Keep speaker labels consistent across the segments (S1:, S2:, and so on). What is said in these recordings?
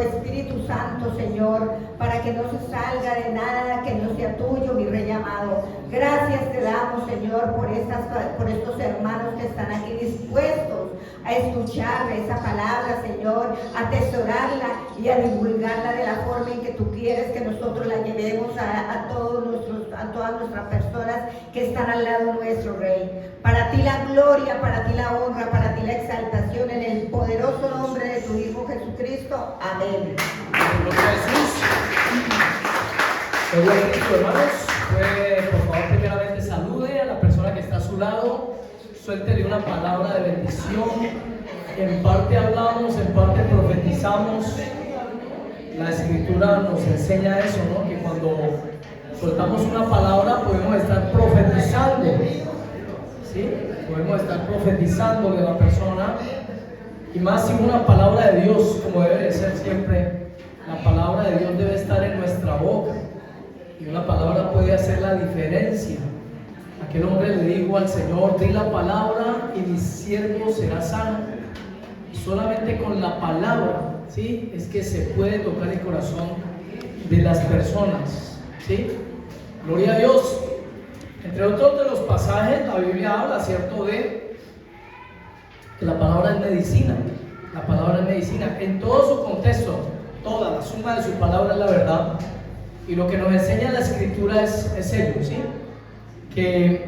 S1: Espíritu Santo, Señor, para que no se salga de nada que no sea tuyo, mi Rey amado. Gracias te damos, Señor, por estos hermanos que están aquí dispuestos a escuchar esa palabra, Señor, a atesorarla y a divulgarla de la forma en que tú quieres que nosotros la llevemos a todas nuestras personas que están al lado nuestro, Rey. Para ti la gloria, para ti la honra, para ti la exaltación, en el poderoso nombre de tu Hijo Jesucristo. Amén.
S2: Gloria a Jesús. Hermanos, por favor, primeramente salude a la persona que está a su lado, suéltele una palabra de bendición. En parte hablamos, en parte profetizamos. La Escritura nos enseña eso, ¿no? Que cuando soltamos una palabra podemos estar profetizando, ¿sí? Podemos estar profetizándole a la persona, y más si una palabra de Dios, como debe de ser siempre. La palabra de Dios debe estar en nuestra boca, y una palabra puede hacer la diferencia. Aquel hombre le dijo al Señor: di la palabra y mi siervo será sano. Y solamente con la palabra, ¿sí?, es que se puede tocar el corazón de las personas, ¿sí? Gloria a Dios. Entre otros de los pasajes, la Biblia habla, ¿cierto?, de que la palabra es medicina. La palabra es medicina en todo su contexto. Toda la suma de su palabra es la verdad. Y lo que nos enseña la Escritura es ello, ¿sí? Que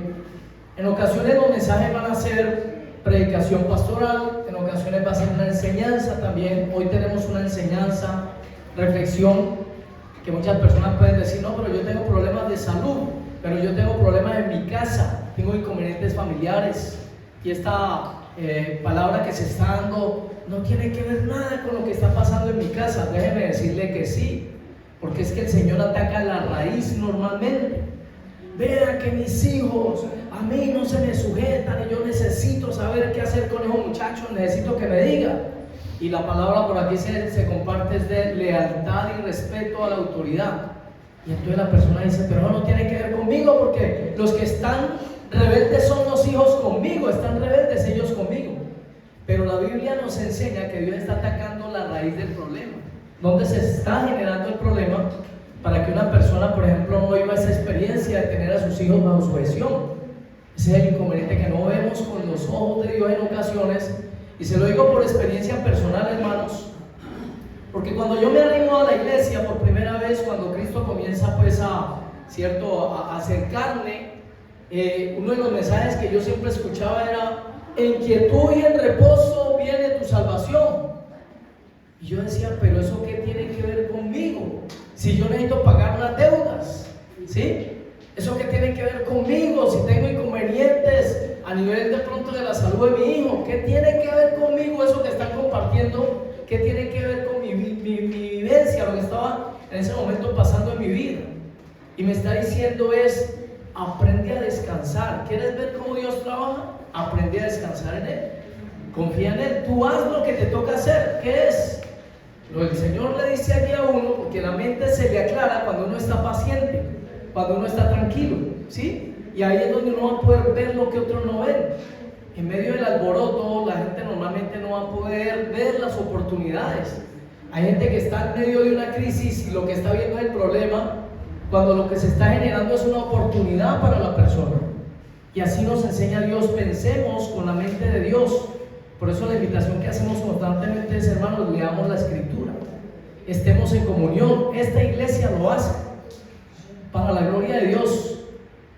S2: en ocasiones los mensajes van a ser predicación pastoral, en ocasiones va a ser una enseñanza también. Hoy tenemos una enseñanza, reflexión, que muchas personas pueden decir: no, pero yo tengo problemas de salud, pero yo tengo problemas en mi casa, tengo inconvenientes familiares, y esta palabra que se está dando no tiene que ver nada con lo que está pasando en mi casa. Déjeme decirle que sí, porque es que el Señor ataca la raíz normalmente. Vean que mis hijos a mí no se me sujetan y yo necesito saber qué hacer con esos muchachos, necesito que me digan. Y la palabra por aquí se comparte es de lealtad y respeto a la autoridad. Y entonces la persona dice: pero no tiene que ver conmigo, porque los que están rebeldes son los hijos conmigo, están rebeldes ellos conmigo. Pero la Biblia nos enseña que Dios está atacando la raíz del problema, donde se está generando el problema, para que una persona, por ejemplo, no viva esa experiencia de tener a sus hijos bajo sujeción. Ese es el inconveniente que no vemos con los ojos de Dios en ocasiones. Y se lo digo por experiencia personal, hermanos, porque cuando yo me arrimo a la iglesia por primera vez, cuando Cristo comienza pues a acercarme, uno de los mensajes que yo siempre escuchaba era: en quietud y en reposo viene tu salvación. Y yo decía: pero ¿eso qué tiene que ver conmigo? Si yo necesito pagar unas deudas, ¿sí? ¿Eso qué tiene que ver conmigo? Si tengo inconvenientes a nivel de pronto de la salud de mi hijo, ¿qué tiene que ver conmigo eso que están compartiendo? ¿Qué tiene que ver con mi vivencia, lo que estaba en ese momento pasando en mi vida? Y me está diciendo es: aprende a descansar. ¿Quieres ver cómo Dios trabaja? Aprende a descansar en Él. Confía en Él. Tú haz lo que te toca hacer. ¿Qué es? Lo que el Señor le dice allí a uno, porque la mente se le aclara cuando uno está paciente, cuando uno está tranquilo, ¿sí? Y ahí es donde uno va a poder ver lo que otros no ven. En medio del alboroto, la gente normalmente no va a poder ver las oportunidades. Hay gente que está en medio de una crisis y lo que está viendo es el problema, cuando lo que se está generando es una oportunidad para la persona. Y así nos enseña Dios: pensemos con la mente de Dios. Por eso la invitación que hacemos constantemente es: hermanos, leamos la Escritura, estemos en comunión. Esta iglesia lo hace para la gloria de Dios.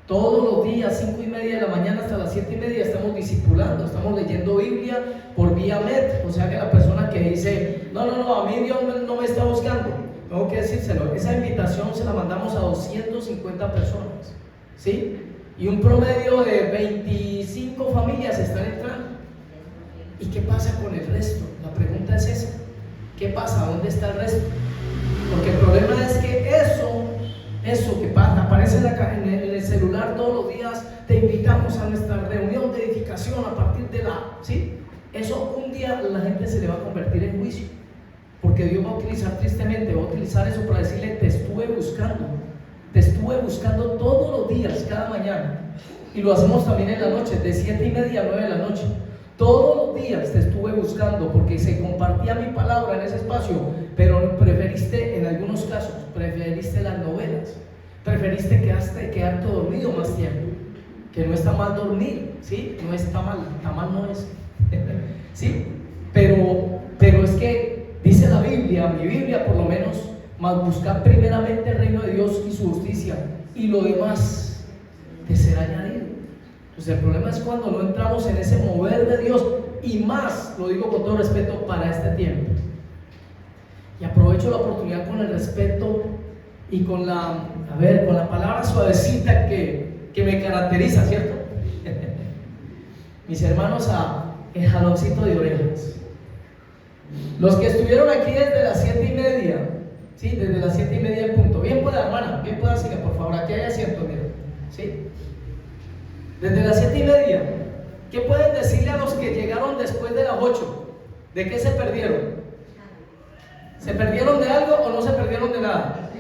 S2: Todos los días, 5:30 de la mañana hasta las 7:30, estamos discipulando, estamos leyendo Biblia por vía MET. O sea que la persona que dice: no, a mí Dios no me está buscando, tengo que decírselo. Esa invitación se la mandamos a 250 personas, ¿sí? Y un promedio de 25 familias están entrando. ¿Y qué pasa con el resto? La pregunta es esa: ¿qué pasa? ¿Dónde está el resto? Porque el problema es que eso que pasa, aparece en el celular todos los días: te invitamos a nuestra reunión de edificación a partir de ¿sí? Eso un día la gente se le va a convertir en juicio, porque Dios va a utilizar, tristemente, va a utilizar eso para decirle: te estuve buscando todos los días, cada mañana. Y lo hacemos también en la noche, de 7:30 a 9 de la noche. Todos los días te estuve buscando, porque se compartía mi palabra en ese espacio, pero preferiste quedarte dormido más tiempo, que no está mal dormir, ¿sí? No está mal no es, ¿sí? Pero es que dice la Biblia, mi Biblia por lo menos, mas buscar primeramente el reino de Dios y su justicia, y lo demás te será añadido. Entonces el problema es cuando no entramos en ese mover de Dios, y más, lo digo con todo respeto, para este tiempo. Y aprovecho la oportunidad con el respeto y con la palabra suavecita que me caracteriza, ¿cierto? Mis hermanos, el jaloncito de orejas. Los que estuvieron aquí desde las 7:30, ¿sí? Desde las 7:30 en punto. Bien pueda, hermana, bien pueda, siga, por favor, aquí hay asiento, mira, ¿sí? Desde las 7:30, ¿qué pueden decirle a los que llegaron después de las 8? ¿De qué se perdieron? ¿Se perdieron de algo o no se perdieron de nada?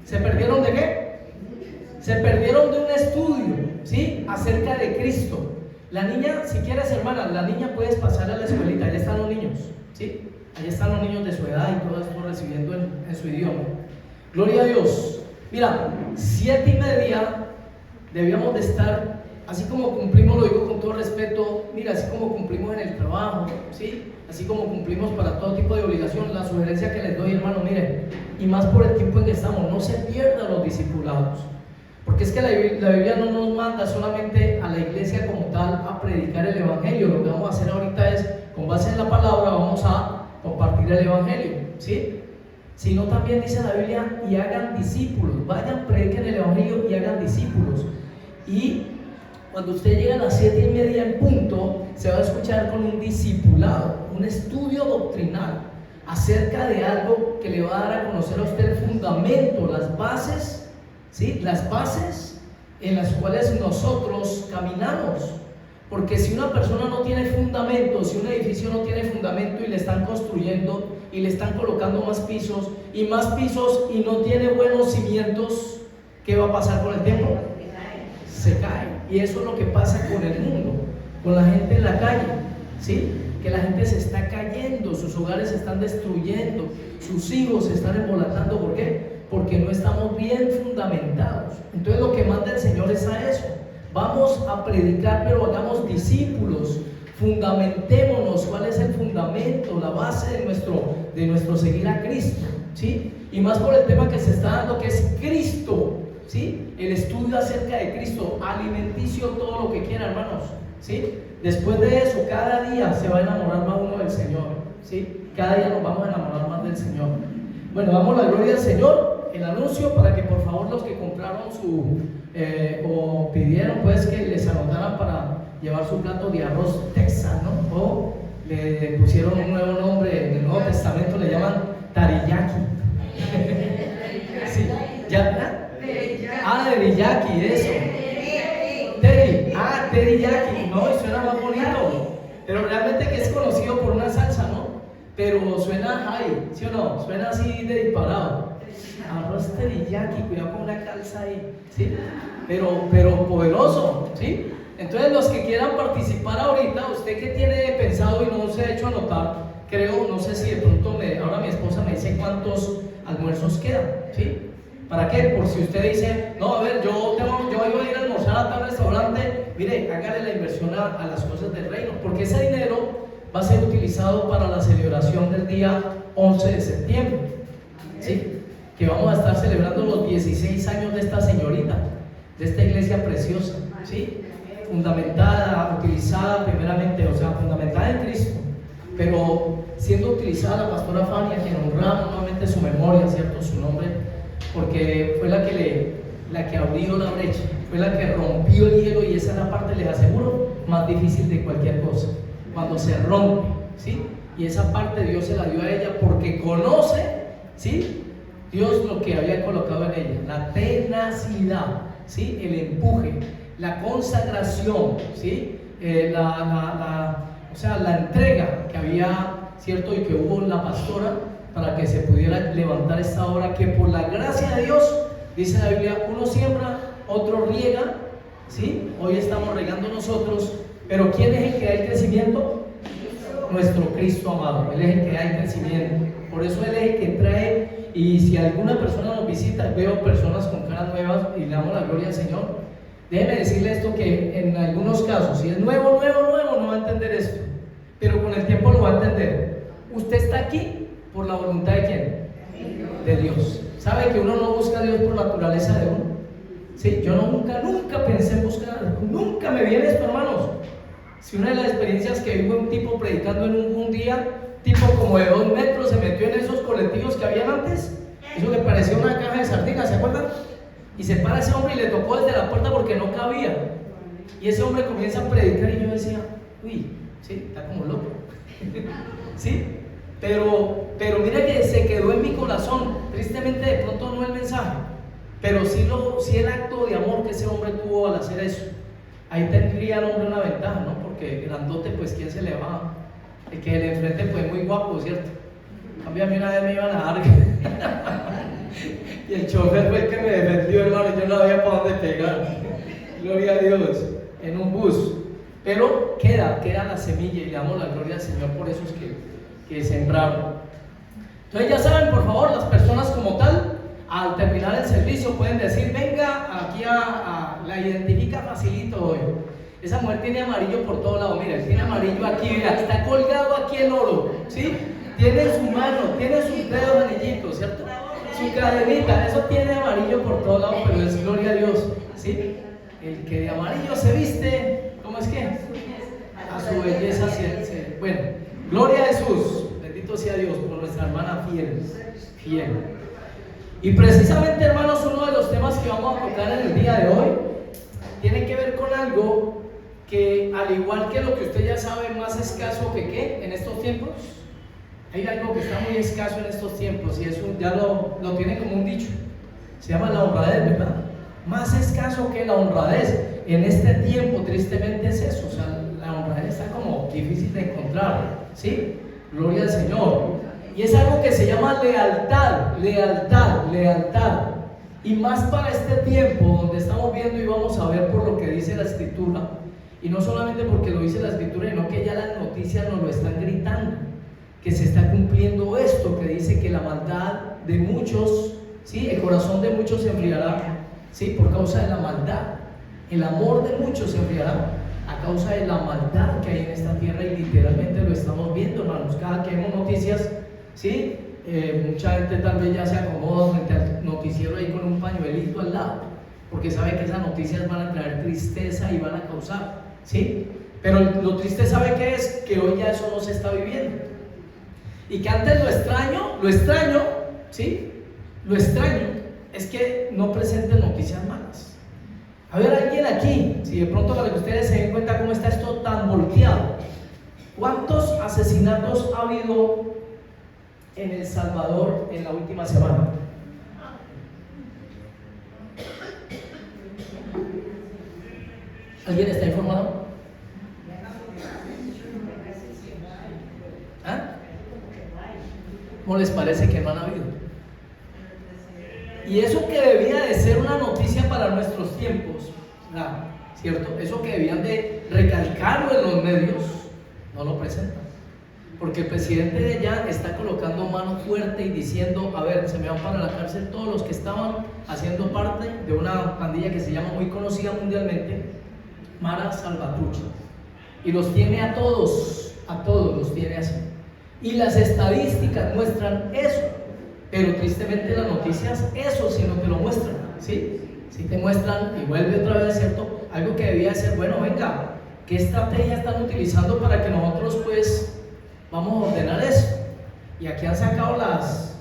S2: ¿Se perdieron de qué? Se perdieron de un estudio, ¿sí? Acerca de Cristo. La niña, si quieres, hermana, la niña puedes pasar a la escuelita, allá están los niños, ¿sí? Allá están los niños de su edad y todo esto recibiendo en su idioma. Gloria a Dios. Mira, 7:30 debíamos de estar, así como cumplimos, lo digo con todo respeto, mira, así como cumplimos en el trabajo, ¿sí? Así como cumplimos para todo tipo de obligación. La sugerencia que les doy, hermano, miren, y más por el tiempo en que estamos, no se pierdan los discipulados, porque es que la Biblia no nos manda solamente a la iglesia como tal a predicar el evangelio. Lo que vamos a hacer ahorita es, con base en la palabra, vamos a compartir el evangelio, ¿sí? Sino también dice la Biblia, y hagan discípulos, vayan, prediquen el evangelio y hagan discípulos. Y cuando usted llega a las 7:30 en punto, se va a escuchar con un discipulado, un estudio doctrinal acerca de algo que le va a dar a conocer a usted el fundamento, las bases, ¿sí? Las bases en las cuales nosotros caminamos. Porque si una persona no tiene fundamento, si un edificio no tiene fundamento y le están construyendo y le están colocando más pisos y no tiene buenos cimientos, ¿qué va a pasar con el tiempo? Se cae. Y eso es lo que pasa con el mundo, con la gente en la calle, ¿sí? Que la gente se está cayendo, sus hogares se están destruyendo, sus hijos se están embolatando. ¿Por qué? Porque no estamos bien fundamentados. Entonces lo que manda el Señor es a eso. Vamos a predicar, pero hagamos discípulos, fundamentémonos. ¿Cuál es el fundamento, la base de nuestro seguir a Cristo? ¿Sí? Y más por el tema que se está dando, que es Cristo, ¿sí? El estudio acerca de Cristo, alimenticio, todo lo que quiera, hermanos, ¿sí? Después de eso, cada día se va a enamorar más uno del Señor, ¿sí? Cada día nos vamos a enamorar más del Señor. Bueno, damos la gloria al Señor. El anuncio para que por favor los que compraron o pidieron pues que les anotaran para llevar su plato de arroz texano, o le pusieron un nuevo nombre en el Nuevo Testamento, le llaman teriyaki. Sí, ¿ya? Teriyaki, eso. Teriyaki, no, y suena más bonito, pero realmente que es conocido por una salsa, ¿no? Pero suena high, ¿sí o no? Suena así de disparado. Arroz teriyaki, cuidado con la calza ahí, ¿sí? Pero poderoso, ¿sí? Entonces los que quieran participar ahorita, usted que tiene pensado y no se ha hecho anotar, creo, no sé si de pronto ahora mi esposa me dice cuántos almuerzos quedan, ¿sí? ¿Para qué? Por si usted dice, no, a ver, yo iba a ir a almorzar a tal restaurante, mire, hágale la inversión a las cosas del reino, porque ese dinero va a ser utilizado para la celebración del día 11 de septiembre, ¿sí? Que vamos a estar celebrando los 16 años de esta señorita, de esta iglesia preciosa, ¿sí? Fundamentada, utilizada primeramente, o sea, fundamentada en Cristo, pero siendo utilizada la pastora Fania, quien honramos nuevamente su memoria, ¿cierto? Su nombre, porque fue la que abrió la brecha, fue la que rompió el hielo, y esa es la parte, les aseguro, más difícil de cualquier cosa, cuando se rompe, ¿sí? Y esa parte Dios se la dio a ella porque conoce, ¿sí? Dios lo que había colocado en ella, la tenacidad, ¿sí? El empuje, la consagración, ¿sí? O sea, la entrega que había, ¿cierto? Y que hubo en la pastora para que se pudiera levantar esta obra, que por la gracia de Dios, dice la Biblia, uno siembra, otro riega, ¿sí? Hoy estamos regando nosotros, pero ¿quién es el que da el crecimiento? Nuestro Cristo amado. Él es el que da el crecimiento. Por eso Él es el que trae y si alguna persona nos visita, veo personas con caras nuevas y le damos la gloria al Señor. Déjeme decirle esto, que en algunos casos, si es nuevo, no va a entender esto, pero con el tiempo lo va a entender. Usted está aquí por la voluntad de ¿quién? De Dios. ¿Sabe que uno no busca a Dios por naturaleza de uno? Sí, yo nunca pensé en buscar a Dios, nunca me viene esto, hermanos. Si una de las experiencias que vivo, un tipo predicando en un día, tipo como de 2 metros, se metió en esos colectivos que habían antes, eso que parecía una caja de sardinas, ¿se acuerdan? Y se para ese hombre y le tocó desde la puerta porque no cabía. Y ese hombre comienza a predicar y yo decía, uy, sí, está como loco. ¿Sí? Pero mira que se quedó en mi corazón, tristemente de pronto no el mensaje, pero sí el acto de amor que ese hombre tuvo al hacer eso. Ahí tendría el hombre una ventaja, ¿no? Porque grandote, pues, ¿quién se le va? El que le enfrente, pues, muy guapo, ¿cierto? A mí una vez me iban a dar y el chofer fue el que me defendió, hermano, y yo no sabía para dónde pegar. Gloria a Dios, en un bus. Pero queda la semilla y le damos la gloria al Señor por esos que sembraron. Entonces ya saben, por favor, las personas como tal, al terminar el servicio pueden decir, venga aquí la identifica facilito hoy. Esa mujer tiene amarillo por todo lado, mira, tiene amarillo aquí, mira, está colgado aquí el oro, ¿sí? Tiene en su mano, tiene sus dedos anillitos, ¿cierto? Su cadenita, eso tiene amarillo por todo lado, pero es gloria a Dios, ¿sí? El que de amarillo se viste, ¿cómo es que? A su belleza bueno, gloria a Jesús, bendito sea Dios por nuestra hermana fiel. Y precisamente, hermanos, uno de los temas que vamos a tocar en el día de hoy tiene que ver con algo que, al igual que lo que usted ya sabe, más escaso que ¿qué? En estos tiempos. Hay algo que está muy escaso en estos tiempos y eso ya lo tiene como un dicho. Se llama la honradez, ¿verdad? Más escaso que la honradez. En este tiempo, tristemente, es eso. O sea, la honradez está como difícil de encontrar, ¿sí? Gloria al Señor. Y es algo que se llama lealtad. Y más para este tiempo donde estamos viendo y vamos a ver por lo que dice la Escritura. Y no solamente porque lo dice la Escritura, sino que ya las noticias nos lo están gritando. Que se está cumpliendo esto que dice que la maldad de muchos, ¿sí? El corazón de muchos se enfriará, ¿sí? Por causa de la maldad. El amor de muchos se enfriará a causa de la maldad que hay en esta tierra, y literalmente lo estamos viendo, hermanos. Cada que vemos noticias, ¿sí? Mucha gente tal vez ya se acomoda frente al noticiero ahí con un pañuelito al lado, porque sabe que esas noticias van a traer tristeza y van a causar, ¿sí? Pero lo triste, ¿sabe qué es? Que hoy ya eso no se está viviendo. Y que antes lo extraño, ¿sí? Lo extraño es que no presenten noticias malas. A ver, alguien aquí, si de pronto para que ustedes se den cuenta cómo está esto tan volteado. ¿Cuántos asesinatos ha habido en El Salvador en la última semana? ¿Alguien está informado? ¿Ah? ¿Cómo les parece que no han habido? Y eso que debía de ser una noticia para nuestros tiempos, ¿cierto? Eso que debían de recalcarlo en los medios, no lo presentan. Porque el presidente de allá está colocando mano fuerte y diciendo, a ver, se me van para la cárcel todos los que estaban haciendo parte de una pandilla que se llama, muy conocida mundialmente, Mara Salvatrucha. Y los tiene a todos los tiene así. Y las estadísticas muestran eso, pero tristemente las noticias eso sí no te lo muestran, ¿sí? Sí te muestran, y vuelve otra vez, ¿cierto? Algo que debía ser, bueno, venga, ¿qué estrategia están utilizando para que nosotros pues vamos a ordenar eso? Y aquí han sacado las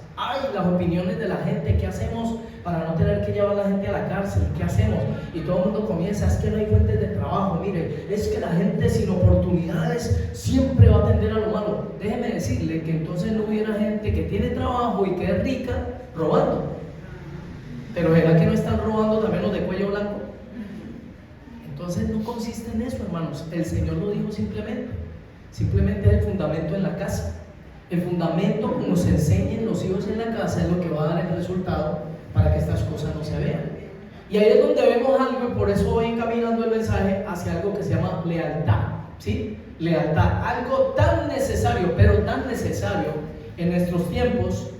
S2: opiniones de la gente. ¿Qué hacemos para no tener que llevar a la gente a la cárcel? ¿Qué hacemos? Y todo el mundo comienza, es que no hay fuentes de trabajo, mire, es que la gente sin oportunidades siempre va a tender a lo malo. Déjeme decirle que entonces no hubiera gente que tiene trabajo y que es rica robando. Pero ¿será que no están robando también los de cuello blanco? Entonces no consiste en eso, hermanos. El Señor lo dijo simplemente es el fundamento en la casa. El fundamento, como se enseñen los hijos en la casa, es lo que va a dar el resultado para que estas cosas no se vean. Y ahí es donde vemos algo, y por eso voy encaminando el mensaje hacia algo que se llama lealtad, ¿sí? Lealtad, algo tan necesario, pero tan necesario en nuestros tiempos.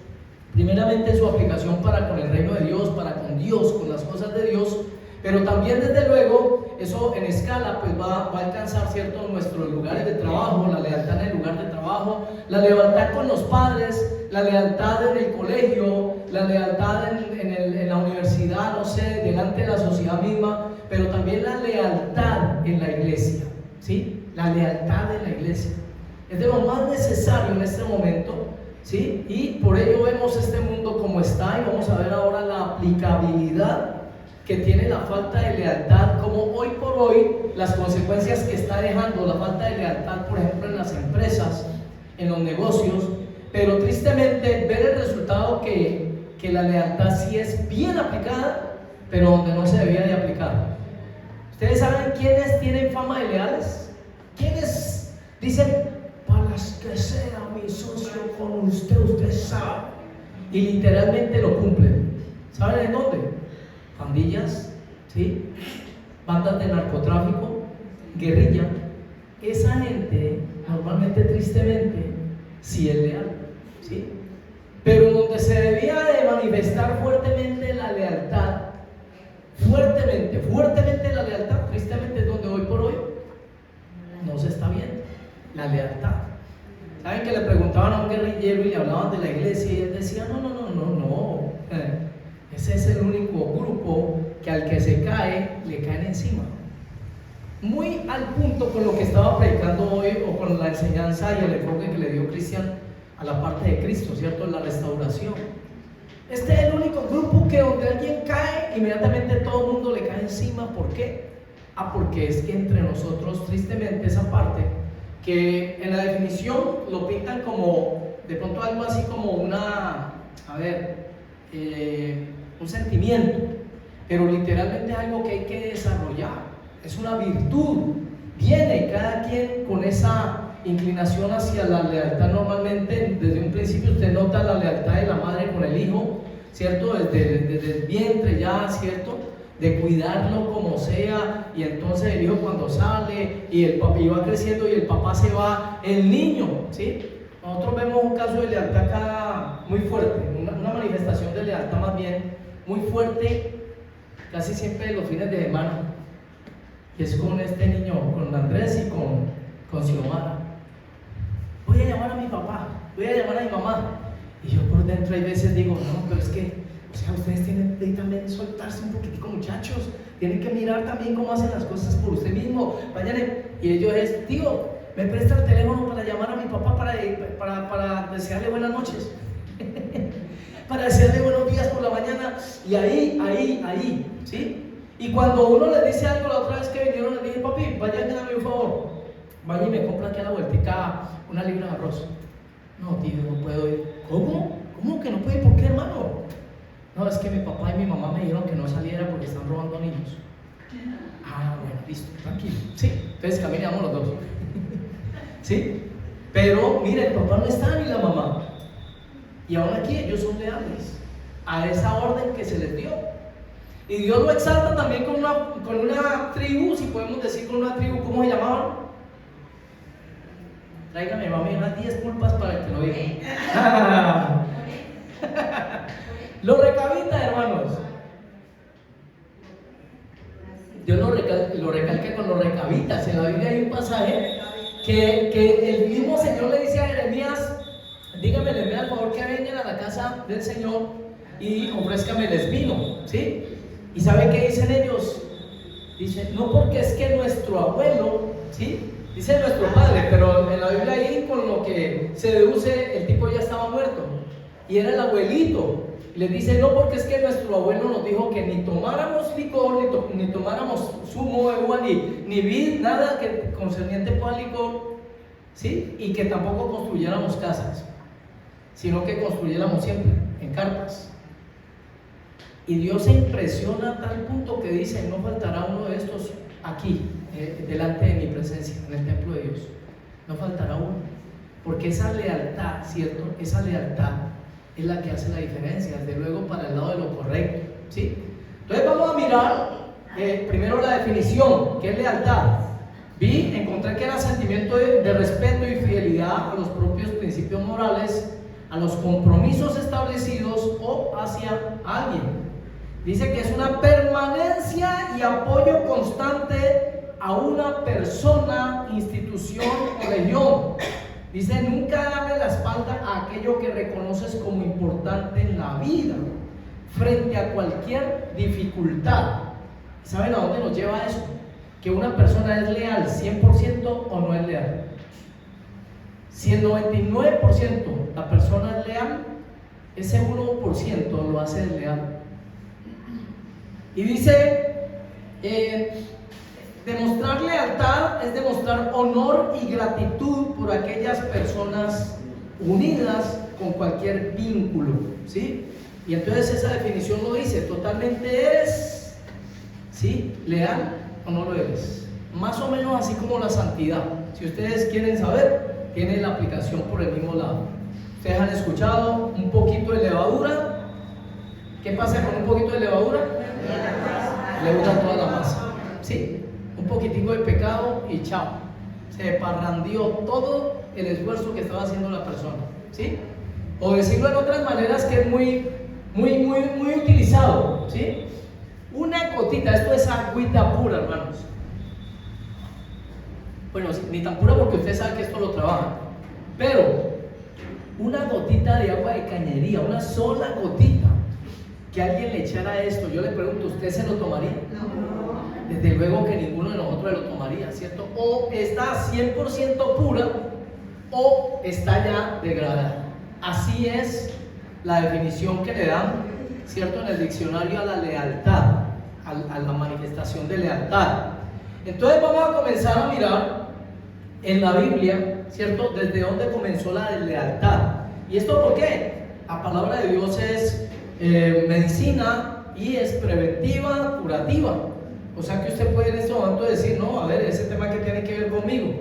S2: 1 primeramente su aplicación para con el reino de Dios, para con Dios, con las cosas de Dios, pero también desde luego eso en escala pues va a alcanzar, ¿cierto?, nuestros lugares de trabajo, la lealtad en el lugar de trabajo, la lealtad con los padres, la lealtad en el colegio, la lealtad en la universidad, no sé, delante de la sociedad misma, pero también la lealtad en la iglesia, ¿sí? La lealtad en la iglesia es de lo más necesario en este momento, ¿sí? Y por ello vemos este mundo como está y vamos a ver ahora la aplicabilidad que tiene la falta de lealtad, como hoy por hoy las consecuencias que está dejando la falta de lealtad, por ejemplo, en las empresas, en los negocios, pero tristemente ver el resultado que la lealtad sí es bien aplicada, pero donde no se debía de aplicar. ¿Ustedes saben quiénes tienen fama de leales? ¿Quiénes dicen, para que sea mi socio con usted, usted sabe? Y literalmente lo cumplen. ¿Saben en dónde? Pandillas, ¿sí? Bandas de narcotráfico, guerrilla. Esa gente normalmente, tristemente, sí es leal, ¿sí? Pero donde se debía de manifestar fuertemente la lealtad, fuertemente la lealtad, tristemente es donde hoy por hoy no se está viendo la lealtad. ¿Saben que le preguntaban a un guerrillero y le hablaban de la iglesia y él decía, no, ese es el único grupo que al que se cae, le caen encima? Muy al punto con lo que estaba predicando hoy, o con la enseñanza y el enfoque que le dio Cristian a la parte de Cristo, ¿cierto? La restauración. Este es el único grupo que donde alguien cae, inmediatamente todo el mundo le cae encima. ¿Por qué? Porque es que entre nosotros, tristemente, esa parte, que en la definición lo pintan como, de pronto algo así como un sentimiento, pero literalmente es algo que hay que desarrollar, es una virtud, viene cada quien con esa inclinación hacia la lealtad. Normalmente desde un principio usted nota la lealtad de la madre con el hijo, ¿cierto? Desde el vientre ya, ¿cierto? De cuidarlo como sea, y entonces el hijo cuando sale y el papá va creciendo y el papá se va, el niño, ¿sí? Nosotros vemos un caso de lealtad acá muy fuerte, una manifestación de lealtad más bien muy fuerte, casi siempre los fines de semana, y es con este niño, con Andrés y con Xiomara. Voy a llamar a mi papá, voy a llamar a mi mamá, y yo por dentro hay veces digo, no, pero es que, o sea, ustedes tienen que también soltarse un poquitico, muchachos, tienen que mirar también cómo hacen las cosas por usted mismo. Vayan, y ellos es, tío, me presta el teléfono para llamar a mi papá para desearle buenas noches, para desearle buenos días por la mañana, y ahí, ¿sí? Y cuando uno les dice algo, la otra vez que vinieron les dije, papi, vaya y hágame un favor, vaya y me compra aquí a la vueltica una libra de arroz. No, tío, no puedo ir. ¿Cómo que no puede ir? ¿Por qué, hermano? No, es que mi papá y mi mamá me dijeron que no saliera porque están robando niños. Ah, bueno, listo, tranquilo. Sí, entonces caminamos los dos. ¿Sí? Pero mira, el papá no está ni la mamá. Y aún aquí ellos son leales a esa orden que se les dio. Y Dios lo exalta también con una tribu, si podemos decir con una tribu, ¿cómo se llamaban? Tráigame, mami, unas 10 pulpas para que lo digan. Los recabitas, hermanos. Dios lo recalca con los recabitas. En la Biblia hay un pasaje que el mismo Señor le dice a Jeremías, dígame, le al favor que vengan a la casa del Señor y ofrézcameles vino, ¿sí? ¿Y sabe qué dicen ellos? Dicen, no, porque es que nuestro abuelo, ¿sí? Dice nuestro padre, pero en la Biblia ahí con lo que se deduce, el tipo ya estaba muerto y era el abuelito. Les dice, no, porque es que nuestro abuelo nos dijo que ni tomáramos licor, ni tomáramos zumo de uva, ni vid, nada que concerniente al licor, ¿sí? Y que tampoco construyéramos casas, sino que construyéramos siempre en carpas. Y Dios se impresiona a tal punto que dice, no faltará uno de estos aquí, delante de mi presencia, en el templo de Dios. No faltará uno, porque esa lealtad, ¿cierto? Esa lealtad es la que hace la diferencia, desde luego para el lado de lo correcto, ¿sí? Entonces vamos a mirar primero la definición, ¿qué es lealtad? Encontré que era sentimiento de respeto y fidelidad a los propios principios morales, a los compromisos establecidos hacia alguien. Dice que es una permanencia y apoyo constante a una persona, institución o región. Dice, nunca darle la espalda a aquello que reconoces como importante en la vida, frente a cualquier dificultad. ¿Saben a dónde nos lleva eso? Que una persona es leal 100% o no es leal. Si el 99% la persona es leal, ese 1% lo hace desleal. Y dice, demostrar lealtad es demostrar honor y gratitud por aquellas personas unidas con cualquier vínculo, ¿sí? Y entonces esa definición lo dice, totalmente eres, ¿sí?, leal o no lo eres. Más o menos así como la santidad. Si ustedes quieren saber, tiene la aplicación por el mismo lado. Ustedes han escuchado un poquito de levadura. ¿Qué pasa con un poquito de levadura? Leuda toda la masa, ¿sí? Un poquitico de pecado y chao. Se parrandió todo el esfuerzo que estaba haciendo la persona, ¿sí? O decirlo en otras maneras que es muy utilizado, ¿sí? Una gotita, esto es agüita pura, hermanos. Bueno, ni tan pura porque usted sabe que esto lo trabaja, pero una gotita de agua de cañería, una sola gotita, que alguien le echara esto, yo le pregunto, ¿usted se lo tomaría? No. Desde luego que ninguno de nosotros lo tomaría, ¿cierto? O está 100% pura o está ya degradada. Así es la definición que le dan, ¿cierto?, en el diccionario a la lealtad, a la manifestación de lealtad. Entonces vamos a comenzar a mirar en la Biblia, ¿cierto?, desde dónde comenzó la lealtad. ¿Y esto por qué? La palabra de Dios es medicina y es preventiva, curativa. O sea que usted puede en este momento decir, no, a ver, ese tema que tiene que ver conmigo,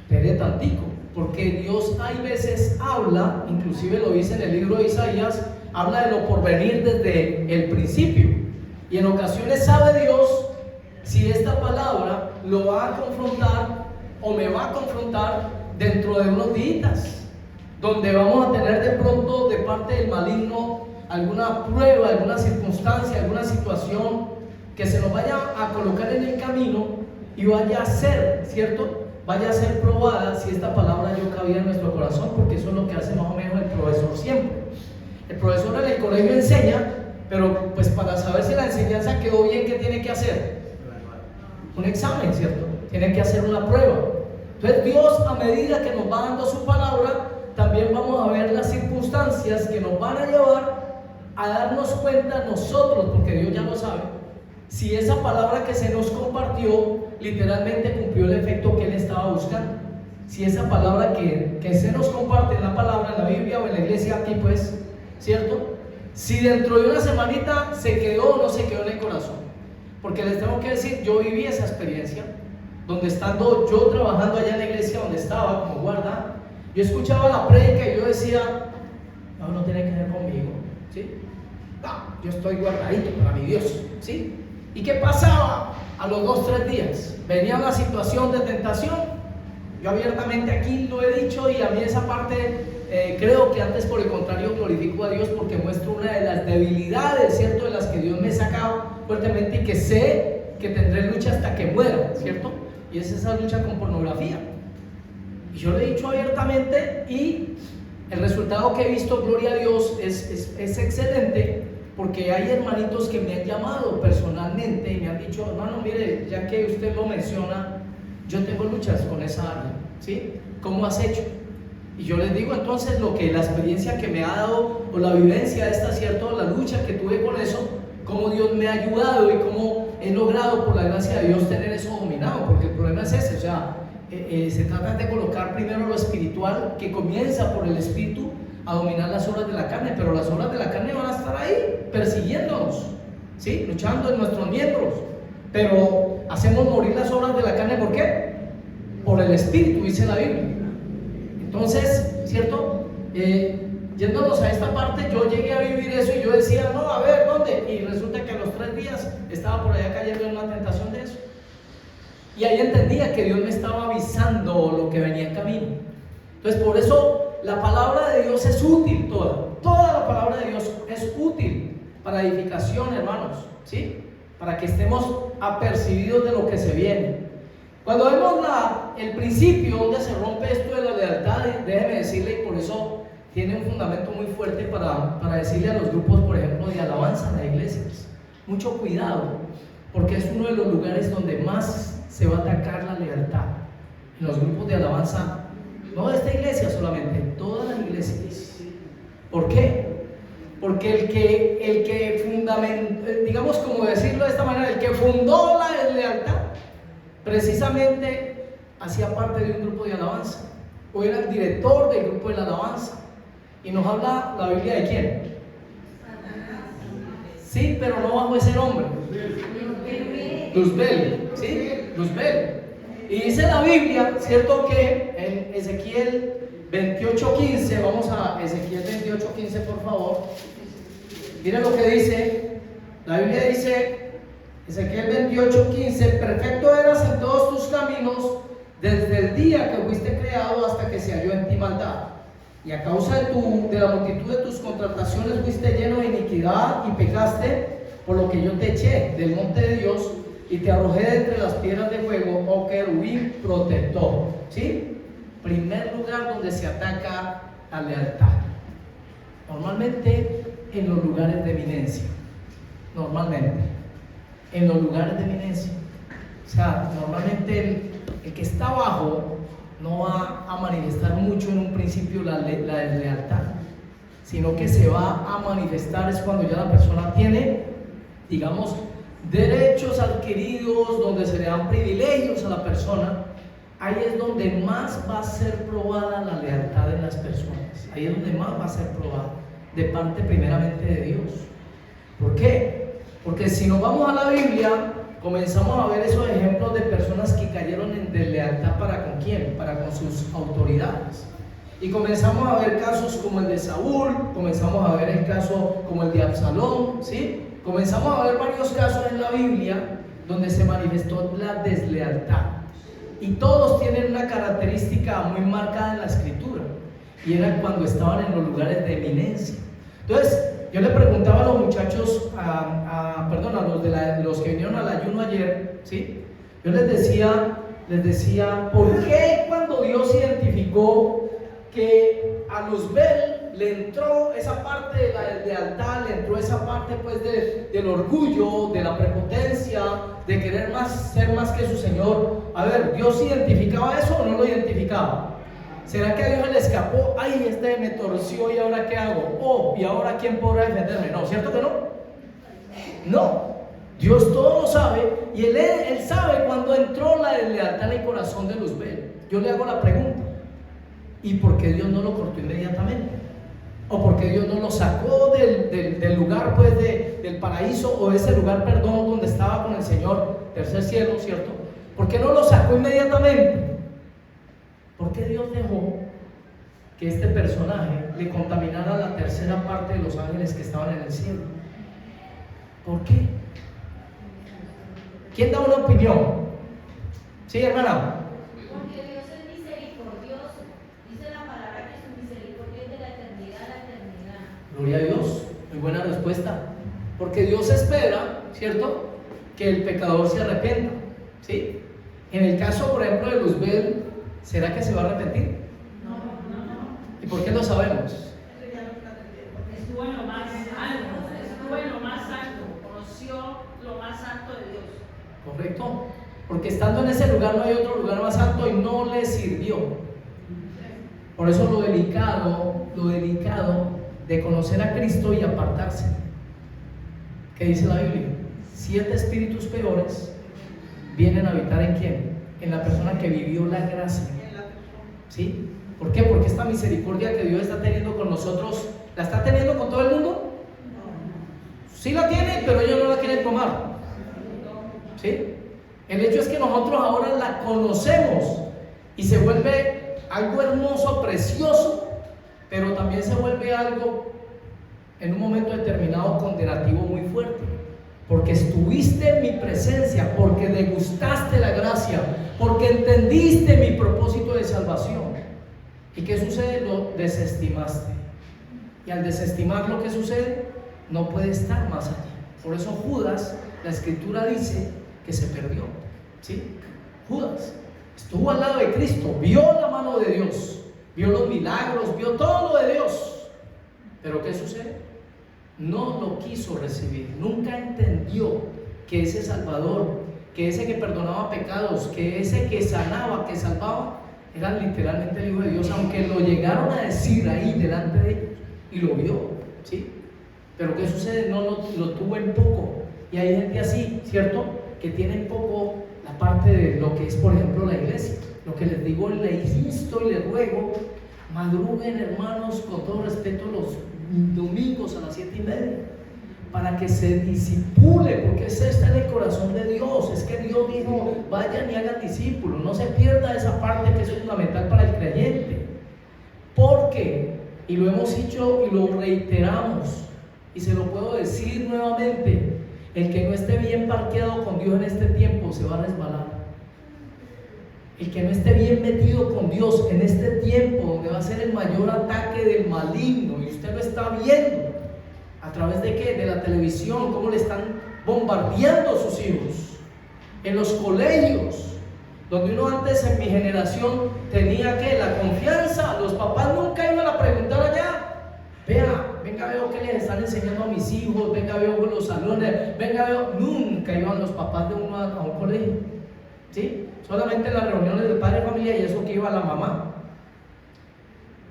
S2: espere tantico, porque Dios hay veces habla, inclusive lo dice en el libro de Isaías, habla de lo por venir desde el principio, y en ocasiones sabe Dios si esta palabra lo va a confrontar o me va a confrontar dentro de unos días, donde vamos a tener de pronto de parte del maligno alguna prueba, alguna circunstancia, alguna situación que se nos vaya a colocar en el camino y vaya a ser, ¿cierto?, vaya a ser probada si esta palabra yo cabía en nuestro corazón, porque eso es lo que hace más o menos el profesor siempre. El profesor en el colegio enseña, pero pues para saber si la enseñanza quedó bien, ¿qué tiene que hacer? Un examen, ¿cierto? Tiene que hacer una prueba. Entonces Dios, a medida que nos va dando su palabra, también vamos a ver las circunstancias que nos van a llevar a darnos cuenta nosotros, porque Dios ya lo sabe, si esa palabra que se nos compartió literalmente cumplió el efecto que Él estaba buscando. Si esa palabra que se nos comparte en la palabra, en la Biblia o en la iglesia aquí, pues, ¿cierto? Si dentro de una semanita se quedó o no se quedó en el corazón. Porque les tengo que decir, yo viví esa experiencia, donde estando yo trabajando allá en la iglesia donde estaba como guarda, yo escuchaba la prédica y yo decía, no tiene que ver conmigo, ¿sí? No, yo estoy guardadito para mi Dios, ¿sí? ¿Y qué pasaba? A los 2-3 días venía una situación de tentación. Yo abiertamente aquí lo he dicho, y a mí esa parte creo que antes, por el contrario, glorifico a Dios porque muestro una de las debilidades, ¿cierto?, de las que Dios me sacaba fuertemente y que sé que tendré lucha hasta que muera, ¿cierto? Y es esa lucha con pornografía. Y yo lo he dicho abiertamente, y el resultado que he visto, gloria a Dios, es excelente, porque hay hermanitos que me han llamado personalmente y me han dicho, hermano, mire, ya que usted lo menciona, yo tengo luchas con esa área, ¿sí? ¿Cómo has hecho? Y yo les digo entonces lo que la experiencia que me ha dado, o la vivencia esta, ¿cierto?, la lucha que tuve con eso, cómo Dios me ha ayudado y cómo he logrado, por la gracia de Dios, tener eso dominado, porque el problema es ese, o sea, se trata de colocar primero lo espiritual, que comienza por el espíritu, a dominar las obras de la carne, pero las obras de la carne van a estar ahí, persiguiéndonos, ¿sí?, luchando en nuestros miembros, pero hacemos morir las obras de la carne, ¿por qué? Por el espíritu, dice la Biblia. Entonces, ¿cierto? Yéndonos a esta parte, yo llegué a vivir eso y yo decía, no, a ver, ¿dónde? Y resulta que a los 3 días estaba por allá cayendo en una tentación de eso. Y ahí entendía que Dios me estaba avisando lo que venía en camino. Entonces, por eso la palabra de Dios es útil, toda la palabra de Dios es útil. para edificación, hermanos, ¿sí? Para que estemos apercibidos de lo que se viene. Cuando vemos el principio donde se rompe esto de la lealtad, déjeme decirle, y por eso tiene un fundamento muy fuerte para decirle a los grupos, por ejemplo, de alabanza en las iglesias, mucho cuidado, porque es uno de los lugares donde más se va a atacar la lealtad. En los grupos de alabanza, no de esta iglesia solamente, en todas las iglesias. ¿Por qué? Porque el que fundamentó, digamos, como decirlo de esta manera, el que fundó la lealtad, precisamente hacía parte de un grupo de alabanza, o era el director del grupo de la alabanza. Y nos habla la Biblia de quién. Sí, pero no bajo ese nombre. Luzbel, ¿sí? Luzbel. Y dice la Biblia, ¿cierto? Que en Ezequiel 28:15, vamos a Ezequiel 28:15, por favor. Miren lo que dice. La Biblia dice, Ezequiel 28:15: perfecto eras en todos tus caminos desde el día que fuiste creado hasta que se halló en ti maldad. Y a causa de la multitud de tus contrataciones fuiste lleno de iniquidad y pecaste, por lo que yo te eché del monte de Dios y te arrojé de entre las piedras de fuego, oh querubín protector. ¿Sí? Primer lugar donde se ataca la lealtad. Normalmente en los lugares de eminencia. Normalmente en los lugares de eminencia. O sea, normalmente el que está abajo no va a manifestar mucho en un principio la deslealtad, sino que se va a manifestar es cuando ya la persona tiene, digamos, derechos adquiridos, donde se le dan privilegios a la persona. Ahí es donde más va a ser probada la lealtad de las personas. Ahí es donde más va a ser probada, de parte primeramente de Dios. ¿Por qué? Porque si nos vamos a la Biblia, comenzamos a ver esos ejemplos de personas que cayeron en deslealtad. ¿Para con quién? Para con sus autoridades. Y comenzamos a ver casos como el de Saúl, comenzamos a ver el caso como el de Absalón, ¿sí? Comenzamos a ver varios casos en la Biblia donde se manifestó la deslealtad. Y todos tienen una característica muy marcada en la Escritura, y era cuando estaban en los lugares de eminencia. Entonces, yo le preguntaba a los muchachos, a los que vinieron al ayuno ayer, ¿sí? Yo les decía, ¿por qué cuando Dios identificó que a Luzbel le entró esa parte de la deslealtad, le entró esa parte pues del orgullo, de la prepotencia, de querer ser más que su Señor? A ver, ¿Dios identificaba eso o no lo identificaba? ¿Será que a Dios le escapó? Ay, este me torció, ¿y ahora qué hago? Oh, ¿y ahora quién podrá defenderme? No, ¿cierto que no? No, Dios todo lo sabe, y Él sabe cuando entró la deslealtad en el corazón de Luzbel. Yo le hago la pregunta, ¿y por qué Dios no lo cortó inmediatamente? ¿O por qué Dios no lo sacó del lugar, pues, del paraíso, o de ese lugar, perdón, donde estaba con el Señor, tercer cielo, ¿cierto? ¿Por qué no lo sacó inmediatamente? ¿Por qué Dios dejó que este personaje le contaminara la tercera parte de los ángeles que estaban en el cielo? ¿Por qué? ¿Quién da una opinión? ¿Sí, hermana?
S3: Porque Dios es misericordioso. Dice la palabra que su misericordia es de la eternidad a la eternidad.
S2: Gloria a Dios, muy buena respuesta. Porque Dios espera, ¿cierto?, que el pecador se arrepienta, ¿sí? En el caso, por ejemplo, de Luzbel, ¿será que se va a arrepentir?
S3: No.
S2: ¿Y por qué lo sabemos?
S4: Estuvo en lo más alto, conoció lo más alto de Dios.
S2: ¿Correcto? Porque estando en ese lugar no hay otro lugar más alto y no le sirvió. Por eso lo delicado de conocer a Cristo y apartarse. ¿Qué dice la Biblia? 7 espíritus peores vienen a habitar ¿en quién? En la persona que vivió la gracia. ¿Sí? ¿Por qué? Porque esta misericordia que Dios está teniendo con nosotros, ¿la está teniendo con todo el mundo? Sí la tiene, pero ellos no la quieren tomar. ¿Sí? El hecho es que nosotros ahora la conocemos y se vuelve algo hermoso, precioso, pero también se vuelve algo en un momento determinado condenativo muy fuerte, porque estuviste en mi presencia, porque degustaste la gracia, porque entendiste mi propósito de salvación. ¿Y qué sucede? Lo desestimaste. Y al desestimar, lo que sucede, no puede estar más allá. Por eso Judas, la escritura dice que se perdió, ¿sí? Judas estuvo al lado de Cristo, vio la mano de Dios, vio los milagros, vio todo lo de Dios, pero ¿qué sucede? No lo quiso recibir, nunca entendió que ese Salvador, que ese que perdonaba pecados, que ese que sanaba, que salvaba, era literalmente el Hijo de Dios, aunque lo llegaron a decir ahí delante de ellos y lo vio, ¿sí? Pero ¿qué sucede? No lo tuvo en poco. Y hay gente así, ¿cierto? Que tiene en poco la parte de lo que es, por ejemplo, la iglesia. Lo que les digo, les insto y les ruego, madruguen, hermanos, con todo respeto, los domingos a las 7:30, para que se disipule, porque ese está en el corazón de Dios. Es que Dios dijo, vayan y hagan discípulos. No se pierda esa parte que es fundamental para el creyente, porque, y lo hemos dicho y lo reiteramos, y se lo puedo decir nuevamente, el que no esté bien parqueado con Dios en este tiempo se va a resbalar. El que no esté bien metido con Dios en este tiempo, donde va a ser el mayor ataque del maligno, y usted lo está viendo, ¿a través de qué? De la televisión, cómo le están bombardeando a sus hijos, en los colegios, donde uno antes en mi generación tenía que la confianza, los papás nunca iban a preguntar allá, vea, venga, veo qué les están enseñando a mis hijos, venga, veo con los salones, venga, veo, nunca iban los papás de uno a un colegio, ¿sí? Solamente en las reuniones de padre de familia, y eso que iba la mamá.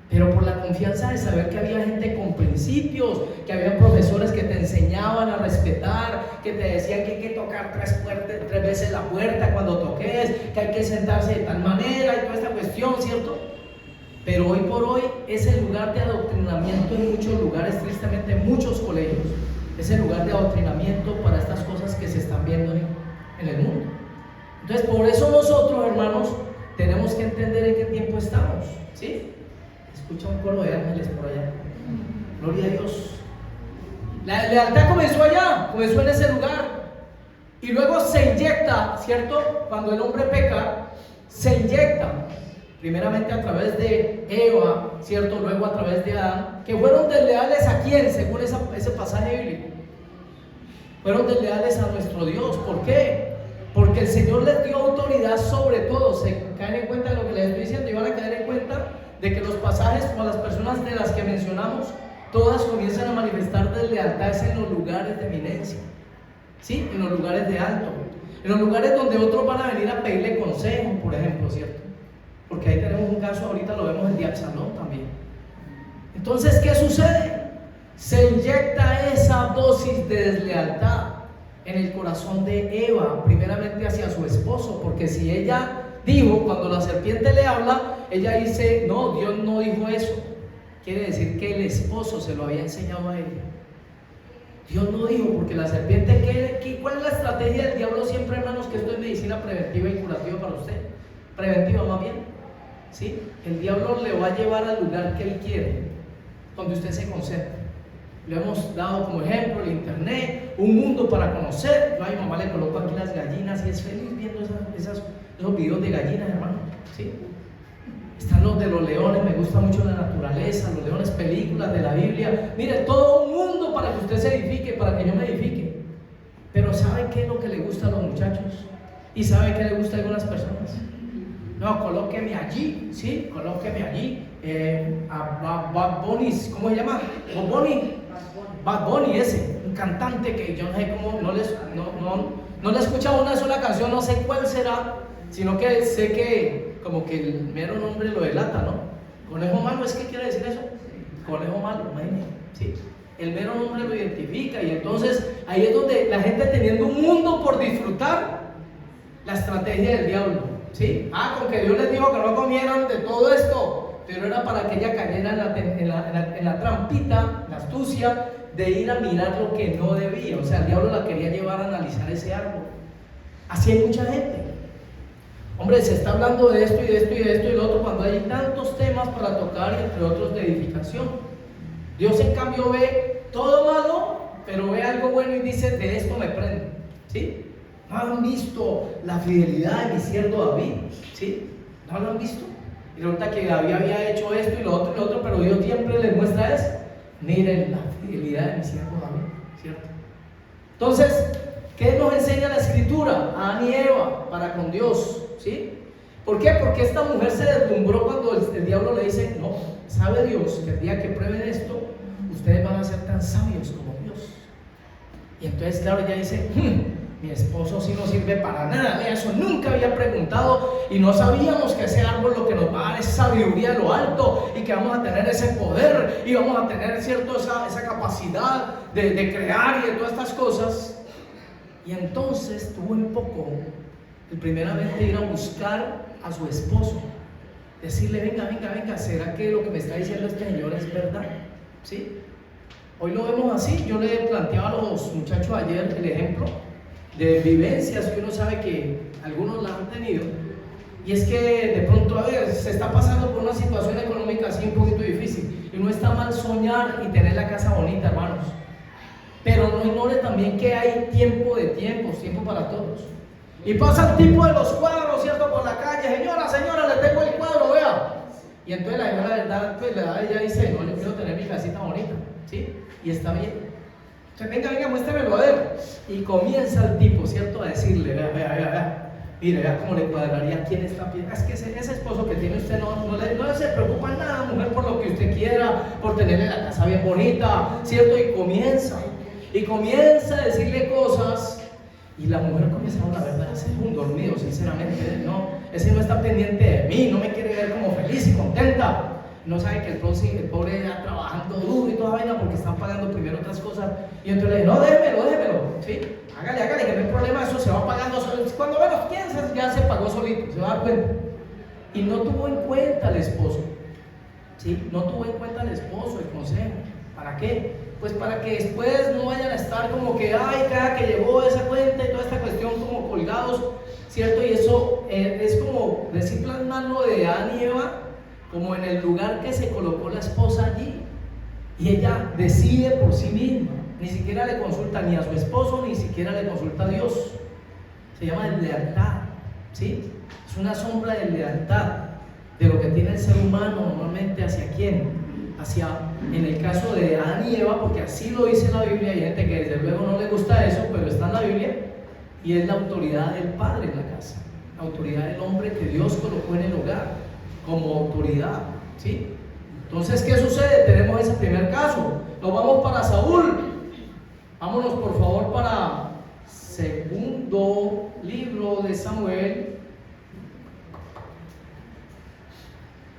S2: Pero por la confianza de saber que había gente con principios, que había profesores que te enseñaban a respetar, que te decían que hay que tocar tres veces la puerta cuando toques, que hay que sentarse de tal manera y toda esta cuestión, ¿cierto? Pero hoy por hoy es el lugar de adoctrinamiento en muchos lugares, tristemente en muchos colegios. Es el lugar de adoctrinamiento para estas cosas que se están viendo en el mundo. Entonces, por eso nosotros, hermanos, tenemos que entender en qué tiempo estamos, ¿sí? Escucha un coro de ángeles por allá. Gloria a Dios. La lealtad comenzó allá, comenzó en ese lugar. Y luego se inyecta, ¿cierto? Cuando el hombre peca, se inyecta. Primeramente a través de Eva, ¿cierto? Luego a través de Adán, que fueron desleales a quién, según ese pasaje bíblico. Fueron desleales a nuestro Dios. ¿Por qué? Porque el Señor les dio autoridad sobre todo. Se caen en cuenta de lo que les estoy diciendo y van a caer en cuenta de que los pasajes, como las personas de las que mencionamos, todas comienzan a manifestar deslealtades en los lugares de eminencia, ¿sí? En los lugares de alto, en los lugares donde otros van a venir a pedirle consejo, por ejemplo, ¿cierto? Porque ahí tenemos un caso, ahorita lo vemos en de Absalón también. Entonces, ¿qué sucede? Se inyecta esa dosis de deslealtad en el corazón de Eva, primeramente hacia su esposo, porque si ella dijo, cuando la serpiente le habla, ella dice, no, Dios no dijo eso, quiere decir que el esposo se lo había enseñado a ella. Dios no dijo, porque la serpiente, ¿cuál es la estrategia del diablo siempre, hermanos? Que esto es medicina preventiva y curativa para usted, preventiva más bien, ¿sí? El diablo le va a llevar al lugar que él quiere, donde usted se concentre. Le hemos dado como ejemplo el internet, un mundo para conocer. Yo a mi mamá le coloco aquí las gallinas y es feliz viendo esos videos de gallinas, hermano, ¿sí? Están los de los leones, me gusta mucho la naturaleza, los leones, películas de la Biblia. Mire, todo un mundo para que usted se edifique, para que yo me edifique. Pero ¿sabe qué es lo que le gusta a los muchachos? ¿Y sabe qué le gusta a algunas personas? No, colóqueme allí, ¿sí? Colóqueme allí. A Bad Bunny, ¿cómo se llama? Bad Bunny, ese, un cantante que yo no sé cómo, no le he escuchado una sola canción, no sé cuál será, sino que sé que como que el mero nombre lo delata, ¿no? Conejo malo, ¿es qué quiere decir eso? Conejo malo, imagínate, ¿sí? El mero nombre lo identifica, y entonces ahí es donde la gente, teniendo un mundo por disfrutar, la estrategia del diablo, ¿sí? Con que Dios les dijo que no comieran de todo esto, pero era para que ella cayera en la trampita, la astucia de ir a mirar lo que no debía. O sea, el diablo la quería llevar a analizar ese árbol. Así hay mucha gente. Hombre, se está hablando de esto y de esto y de esto y lo otro, cuando hay tantos temas para tocar, entre otros de edificación. Dios en cambio ve todo malo, pero ve algo bueno y dice, de esto me prendo, ¿sí? ¿No han visto la fidelidad de mi siervo David? ¿Sí? ¿No lo han visto? Y resulta que David había hecho esto y lo otro, pero Dios siempre les muestra eso. miren la fidelidad de mi siervo David, ¿cierto? Entonces, ¿qué nos enseña la Escritura? A Adán y Eva para con Dios, ¿sí? ¿Por qué? Porque esta mujer se deslumbró cuando el diablo le dice, no, sabe Dios que el día que prueben esto, ustedes van a ser tan sabios como Dios. Y entonces, claro, ella dice, mi esposo sí no sirve para nada, mira, eso nunca había preguntado y no sabíamos que ese árbol lo que nos va a dar es sabiduría de lo alto y que vamos a tener ese poder y vamos a tener, ¿cierto?, esa capacidad de crear y de todas estas cosas. Y entonces tuvo un poco el primeramente ir a buscar a su esposo, decirle, venga, ¿será que lo que me está diciendo este señor es verdad? ¿Sí? Hoy lo vemos así. Yo le planteaba a los muchachos ayer el ejemplo de vivencias que uno sabe que algunos la han tenido, y es que de pronto, a ver, se está pasando por una situación económica así un poquito difícil, y no está mal soñar y tener la casa bonita, hermanos, pero no ignore también que hay tiempo para todos. Y pasa el tipo de los cuadros, ¿cierto?, por la calle, señora, le tengo el cuadro, vea. Y entonces la señora, verdad, pues ella dice, no, yo quiero tener mi casita bonita, ¿sí? Y está bien. Entonces, venga, muéstremelo a ver. Y comienza el tipo, ¿cierto?, a decirle, vea, mire, vea cómo le cuadraría quién está bien. Es que ese esposo que tiene usted no se preocupa nada, mujer, por lo que usted quiera, por tenerle la casa bien bonita, ¿cierto? Y comienza a decirle cosas. Y la mujer comienza a hablar, ¿verdad? Ese es un dormido, sinceramente, no, ese no está pendiente de mí, no me quiere ver como feliz y contenta. No sabe que el pobre está trabajando duro y toda vaina porque están pagando primero otras cosas. Y entonces le dice, no, déjemelo, ¿sí? Hágale, que no hay problema, eso se va pagando solo. Cuando menos piensas, ya se pagó solito, se va a dar cuenta. Y no tuvo en cuenta al esposo, ¿sí? No tuvo en cuenta al esposo el consejo. ¿Para qué? Pues para que después no vayan a estar como que, ay, cada que llegó esa cuenta y toda esta cuestión como colgados, ¿cierto? Y eso es como decir plasmarlo de Adán y Eva, como en el lugar que se colocó la esposa allí. Y ella decide por sí misma, ni siquiera le consulta ni a su esposo, ni siquiera le consulta a Dios. Se llama lealtad, ¿sí? Es una sombra de lealtad, de lo que tiene el ser humano normalmente hacia quién. En el caso de Adán y Eva, porque así lo dice la Biblia, hay gente que desde luego no le gusta eso, pero está en la Biblia, y es la autoridad del padre en la casa, la autoridad del hombre que Dios colocó en el hogar como autoridad, ¿sí? Entonces, ¿qué sucede? Tenemos ese primer caso. Nos vamos para Saúl. Vámonos por favor para segundo libro de Samuel.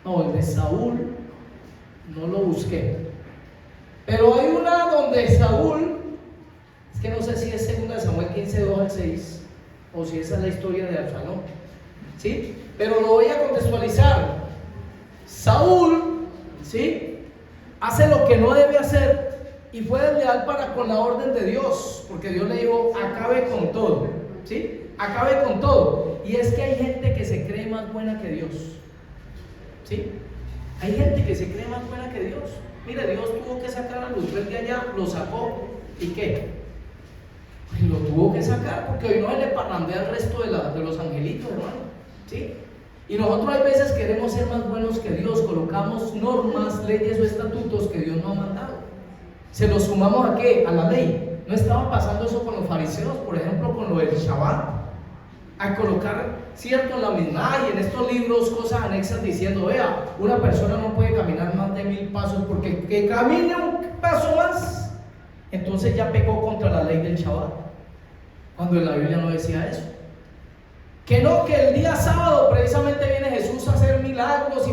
S2: No, el de Saúl no lo busqué, pero hay una donde Saúl, es que no sé si es segunda de Samuel 15, 2 al 6, o si esa es la historia de Absalón, ¿sí? Pero lo voy a contextualizar. Saúl, ¿sí?, hace lo que no debe hacer y fue desleal para con la orden de Dios, porque Dios le dijo, acabe con todo, ¿sí? Acabe con todo. Y es que hay gente que se cree más buena que Dios, ¿sí? Hay gente que se cree más buena que Dios. Mire, Dios tuvo que sacar a Luzbel de allá, lo sacó. ¿Y qué? Pues lo tuvo que sacar porque hoy no se le parrandea al resto de los angelitos, hermano, ¿sí? Y nosotros a veces queremos ser más buenos que Dios, colocamos normas, leyes o estatutos que Dios no ha mandado. ¿Se los sumamos a qué? A la ley. ¿No estaba pasando eso con los fariseos, por ejemplo, con lo del Shabbat? A colocar, cierto, en la misma y en estos libros cosas anexas diciendo, vea, una persona no puede caminar más de 1000 pasos porque que camine un paso más, entonces ya pecó contra la ley del Shabbat, cuando en la Biblia no decía eso. Que no, que el día sábado precisamente viene Jesús a hacer milagros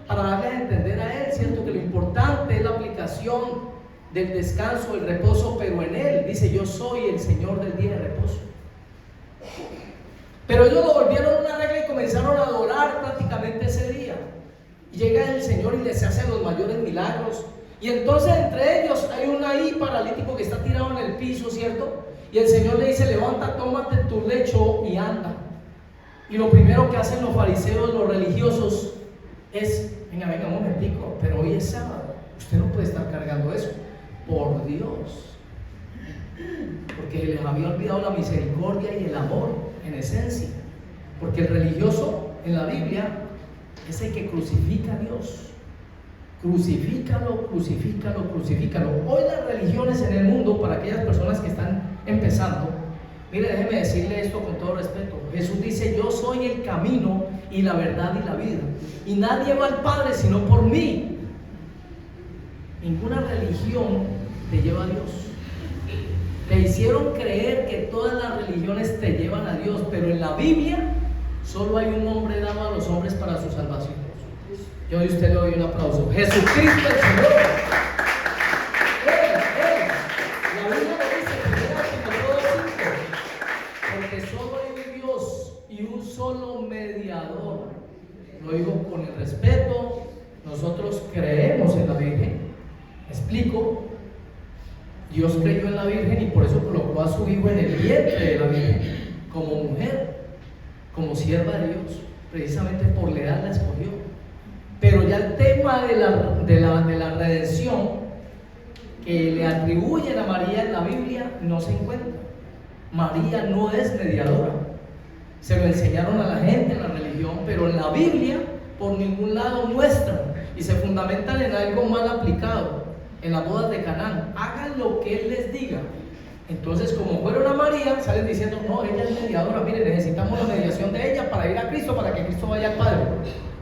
S2: para darle a entender a él, cierto, que lo importante es la aplicación del descanso, el reposo, pero en él dice, yo soy el Señor del día de reposo. Pero ellos lo volvieron una regla y comenzaron a adorar prácticamente ese día. Y llega el Señor y les hace los mayores milagros. Y entonces entre ellos hay un ahí paralítico que está tirado en el piso, ¿cierto? Y el Señor le dice, levanta, tómate tu lecho y anda. Y lo primero que hacen los fariseos, los religiosos, es, venga, un momentico, pero hoy es sábado, usted no puede estar cargando eso. Por Dios. Porque les había olvidado la misericordia y el amor en esencia. Porque el religioso en la Biblia es el que crucifica a Dios. Crucifícalo, crucifícalo, crucifícalo. Hoy las religiones en el mundo, para aquellas personas que están empezando, mire, déjeme decirle esto con todo respeto. Jesús dice: yo soy el camino y la verdad y la vida, y nadie va al Padre sino por mí. Ninguna religión te lleva a Dios. Te hicieron creer que todas las religiones te llevan a Dios, pero en la Biblia solo hay un nombre dado a los hombres para su salvación. Yo a usted le doy un aplauso. Jesucristo el Señor. Él. La Biblia lo dice, 1 Timoteo 2:5, porque solo hay un Dios y un solo mediador. Lo digo con el respeto. Nosotros creemos en la Virgen. Explico. Dios creyó en la Virgen y por eso colocó a su hijo en el vientre de la Virgen, como mujer, como sierva de Dios. Precisamente por lealtad la escogió. Pero ya el tema de la redención que le atribuyen a María en la Biblia no se encuentra. María no es mediadora. Se lo enseñaron a la gente en la religión, pero en la Biblia por ningún lado muestran y se fundamentan en algo mal aplicado. En las bodas de Canaán, hagan lo que Él les diga. Entonces, como fueron a María, salen diciendo: no, ella es mediadora, mire, necesitamos la mediación de ella para ir a Cristo, para que Cristo vaya al Padre.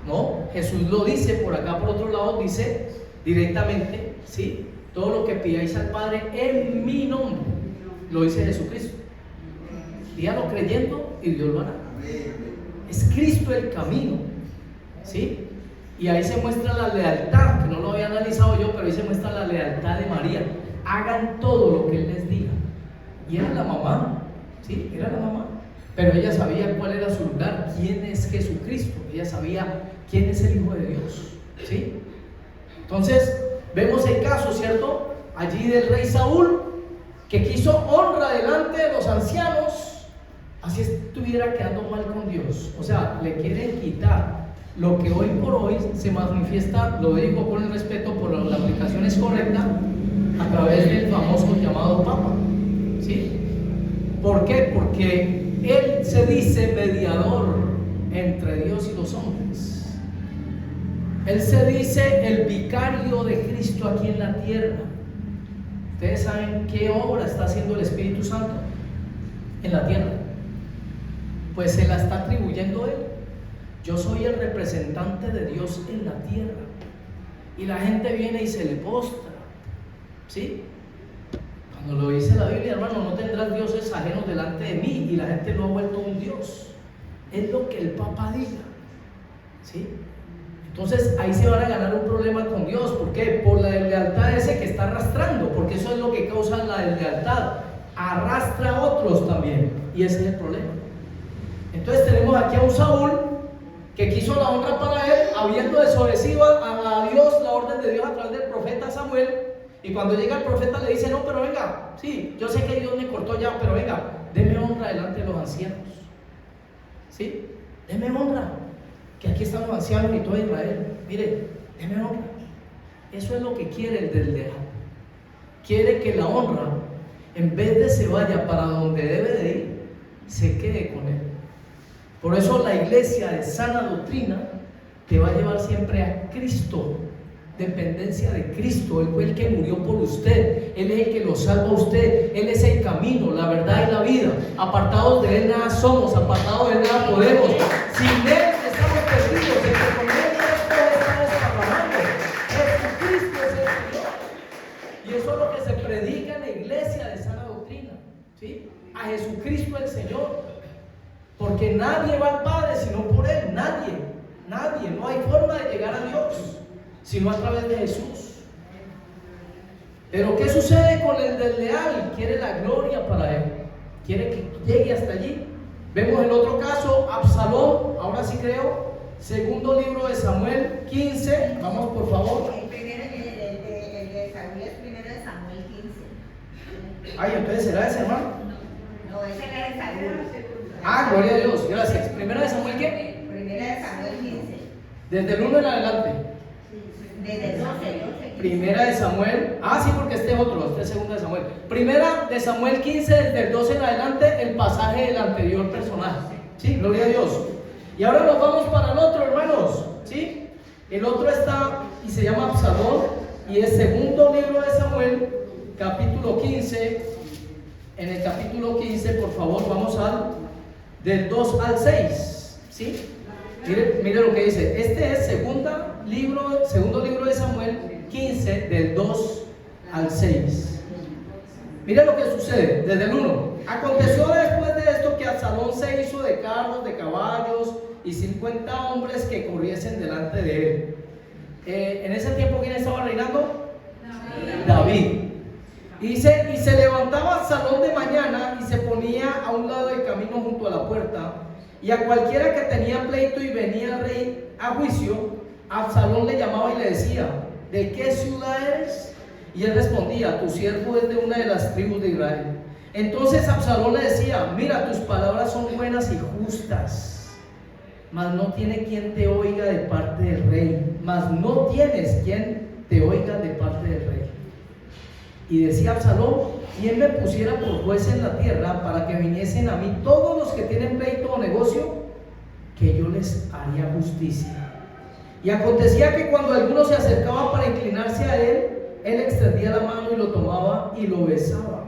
S2: No, Jesús lo dice por acá, por otro lado, dice directamente, ¿sí? Todo lo que pidáis al Padre en mi nombre, lo dice Jesucristo. Díganlo creyendo y Dios lo hará. Es Cristo el camino, ¿sí? Y ahí se muestra la lealtad, que no lo había analizado yo, pero ahí se muestra la lealtad de María. Hagan todo lo que Él les diga. Y era la mamá, ¿sí? Era la mamá. Pero ella sabía cuál era su lugar, quién es Jesucristo. Ella sabía quién es el Hijo de Dios, ¿sí? Entonces, vemos el caso, ¿cierto? Allí del rey Saúl, que quiso honra delante de los ancianos, así estuviera quedando mal con Dios. O sea, le quieren quitar lo que hoy por hoy se manifiesta, lo digo con el respeto, por la aplicación es correcta, a través del famoso llamado Papa, ¿sí? ¿Por qué? Porque Él se dice mediador entre Dios y los hombres. Él se dice el vicario de Cristo aquí en la tierra. ¿Ustedes saben qué obra está haciendo el Espíritu Santo en la tierra? Pues se la está atribuyendo Él. Yo soy el representante de Dios en la tierra. Y la gente viene y se le postra, ¿sí? Cuando lo dice la Biblia, hermano, no tendrás dioses ajenos delante de mí. Y la gente lo ha vuelto un Dios. Es lo que el Papa diga, ¿sí? Entonces ahí se van a ganar un problema con Dios. ¿Por qué? Por la deslealtad ese que está arrastrando. Porque eso es lo que causa la deslealtad. Arrastra a otros también. Y ese es el problema. Entonces tenemos aquí a un Saúl que quiso la honra para él, habiendo desobedecido a Dios, la orden de Dios a través del profeta Samuel. Y cuando llega el profeta le dice: no, pero venga, sí, yo sé que Dios me cortó ya, pero venga, deme honra delante de los ancianos, ¿sí? Deme honra, que aquí están los ancianos y todo Israel. Mire, deme honra. Eso es lo que quiere el desleal. Quiere que la honra, en vez de se vaya para donde debe de ir, se quede con él. Por eso la iglesia de sana doctrina te va a llevar siempre a Cristo, dependencia de Cristo. Él fue el que murió por usted, Él es el que lo salva a usted, Él es el camino, la verdad y la vida. Apartados de Él nada somos, apartados de Él nada podemos. Sin Él estamos perdidos, el que con Él esto está desparramando. Jesucristo es el Señor. Y eso es lo que se predica en la iglesia de sana doctrina, ¿sí? A Jesucristo el Señor. Porque nadie va al Padre sino por Él, nadie, no hay forma de llegar a Dios sino a través de Jesús. Pero ¿qué sucede con el desleal? Quiere la gloria para él, quiere que llegue hasta allí. Vemos el otro caso, Absalón, ahora sí creo, segundo libro de Samuel 15, vamos por favor.
S1: El de Saúl es primero de Samuel 15.
S2: Ay, entonces será ese, hermano.
S1: No, ese era de Saúl.
S2: Ah, gloria a Dios, gracias. ¿Primera de Samuel qué?
S1: Primera de Samuel 15.
S2: Desde el 1 en adelante.
S1: Desde el 12.
S2: Primera de Samuel, sí, porque este es otro, este es segunda de Samuel. Primera de Samuel 15, desde el 12 en adelante, el pasaje del anterior personaje. Sí, gloria a Dios. Y ahora nos vamos para el otro, hermanos. ¿Sí? El otro está y se llama Absalón, y es segundo libro de Samuel, capítulo 15. En el capítulo 15, por favor, vamos del 2 al 6, ¿sí? Mire lo que dice. Este es segundo libro de Samuel 15, del 2 al 6. Mire lo que sucede desde el 1. Aconteció después de esto que Absalón se hizo de carros, de caballos y 50 hombres que corriesen delante de él. En ese tiempo, ¿quién estaba reinando? David. Y dice, y se levantaba Absalón de mañana y se ponía a un lado del camino junto a la puerta, y a cualquiera que tenía pleito y venía el rey a juicio, Absalón le llamaba y le decía: ¿de qué ciudad eres? Y él respondía: tu siervo es de una de las tribus de Israel. Entonces Absalón le decía: mira, tus palabras son buenas y justas, mas no tiene quien te oiga de parte del rey, mas no tienes quien te oiga de parte del rey. Y decía Absalón: ¿quién me pusiera por juez en la tierra para que viniesen a mí todos los que tienen pleito o negocio? Que yo les haría justicia. Y acontecía que cuando alguno se acercaba para inclinarse a él, él extendía la mano y lo tomaba y lo besaba.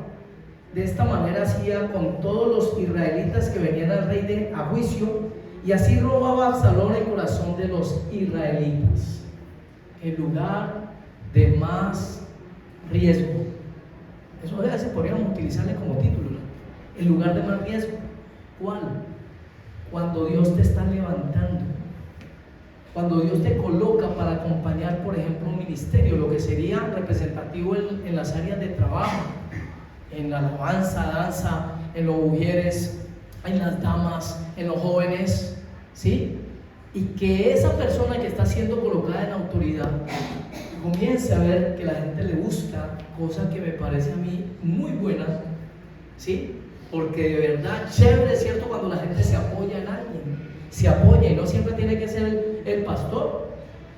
S2: De esta manera hacía con todos los israelitas que venían al rey a juicio, y así robaba Absalón el corazón de los israelitas. El lugar de más riesgo. Eso a veces podríamos utilizarle como título, ¿no? El lugar de más riesgo. ¿Cuál? Cuando Dios te está levantando, cuando Dios te coloca para acompañar, por ejemplo, un ministerio, lo que sería representativo en las áreas de trabajo, en la alabanza, danza, en los mujeres, en las damas, en los jóvenes, ¿sí? Y que esa persona que está siendo colocada en autoridad comience a ver que la gente le busca, cosa que me parece a mí muy buena, ¿sí? Porque de verdad, chévere, es cierto, cuando la gente se apoya en alguien, se apoya, y no siempre tiene que ser el pastor,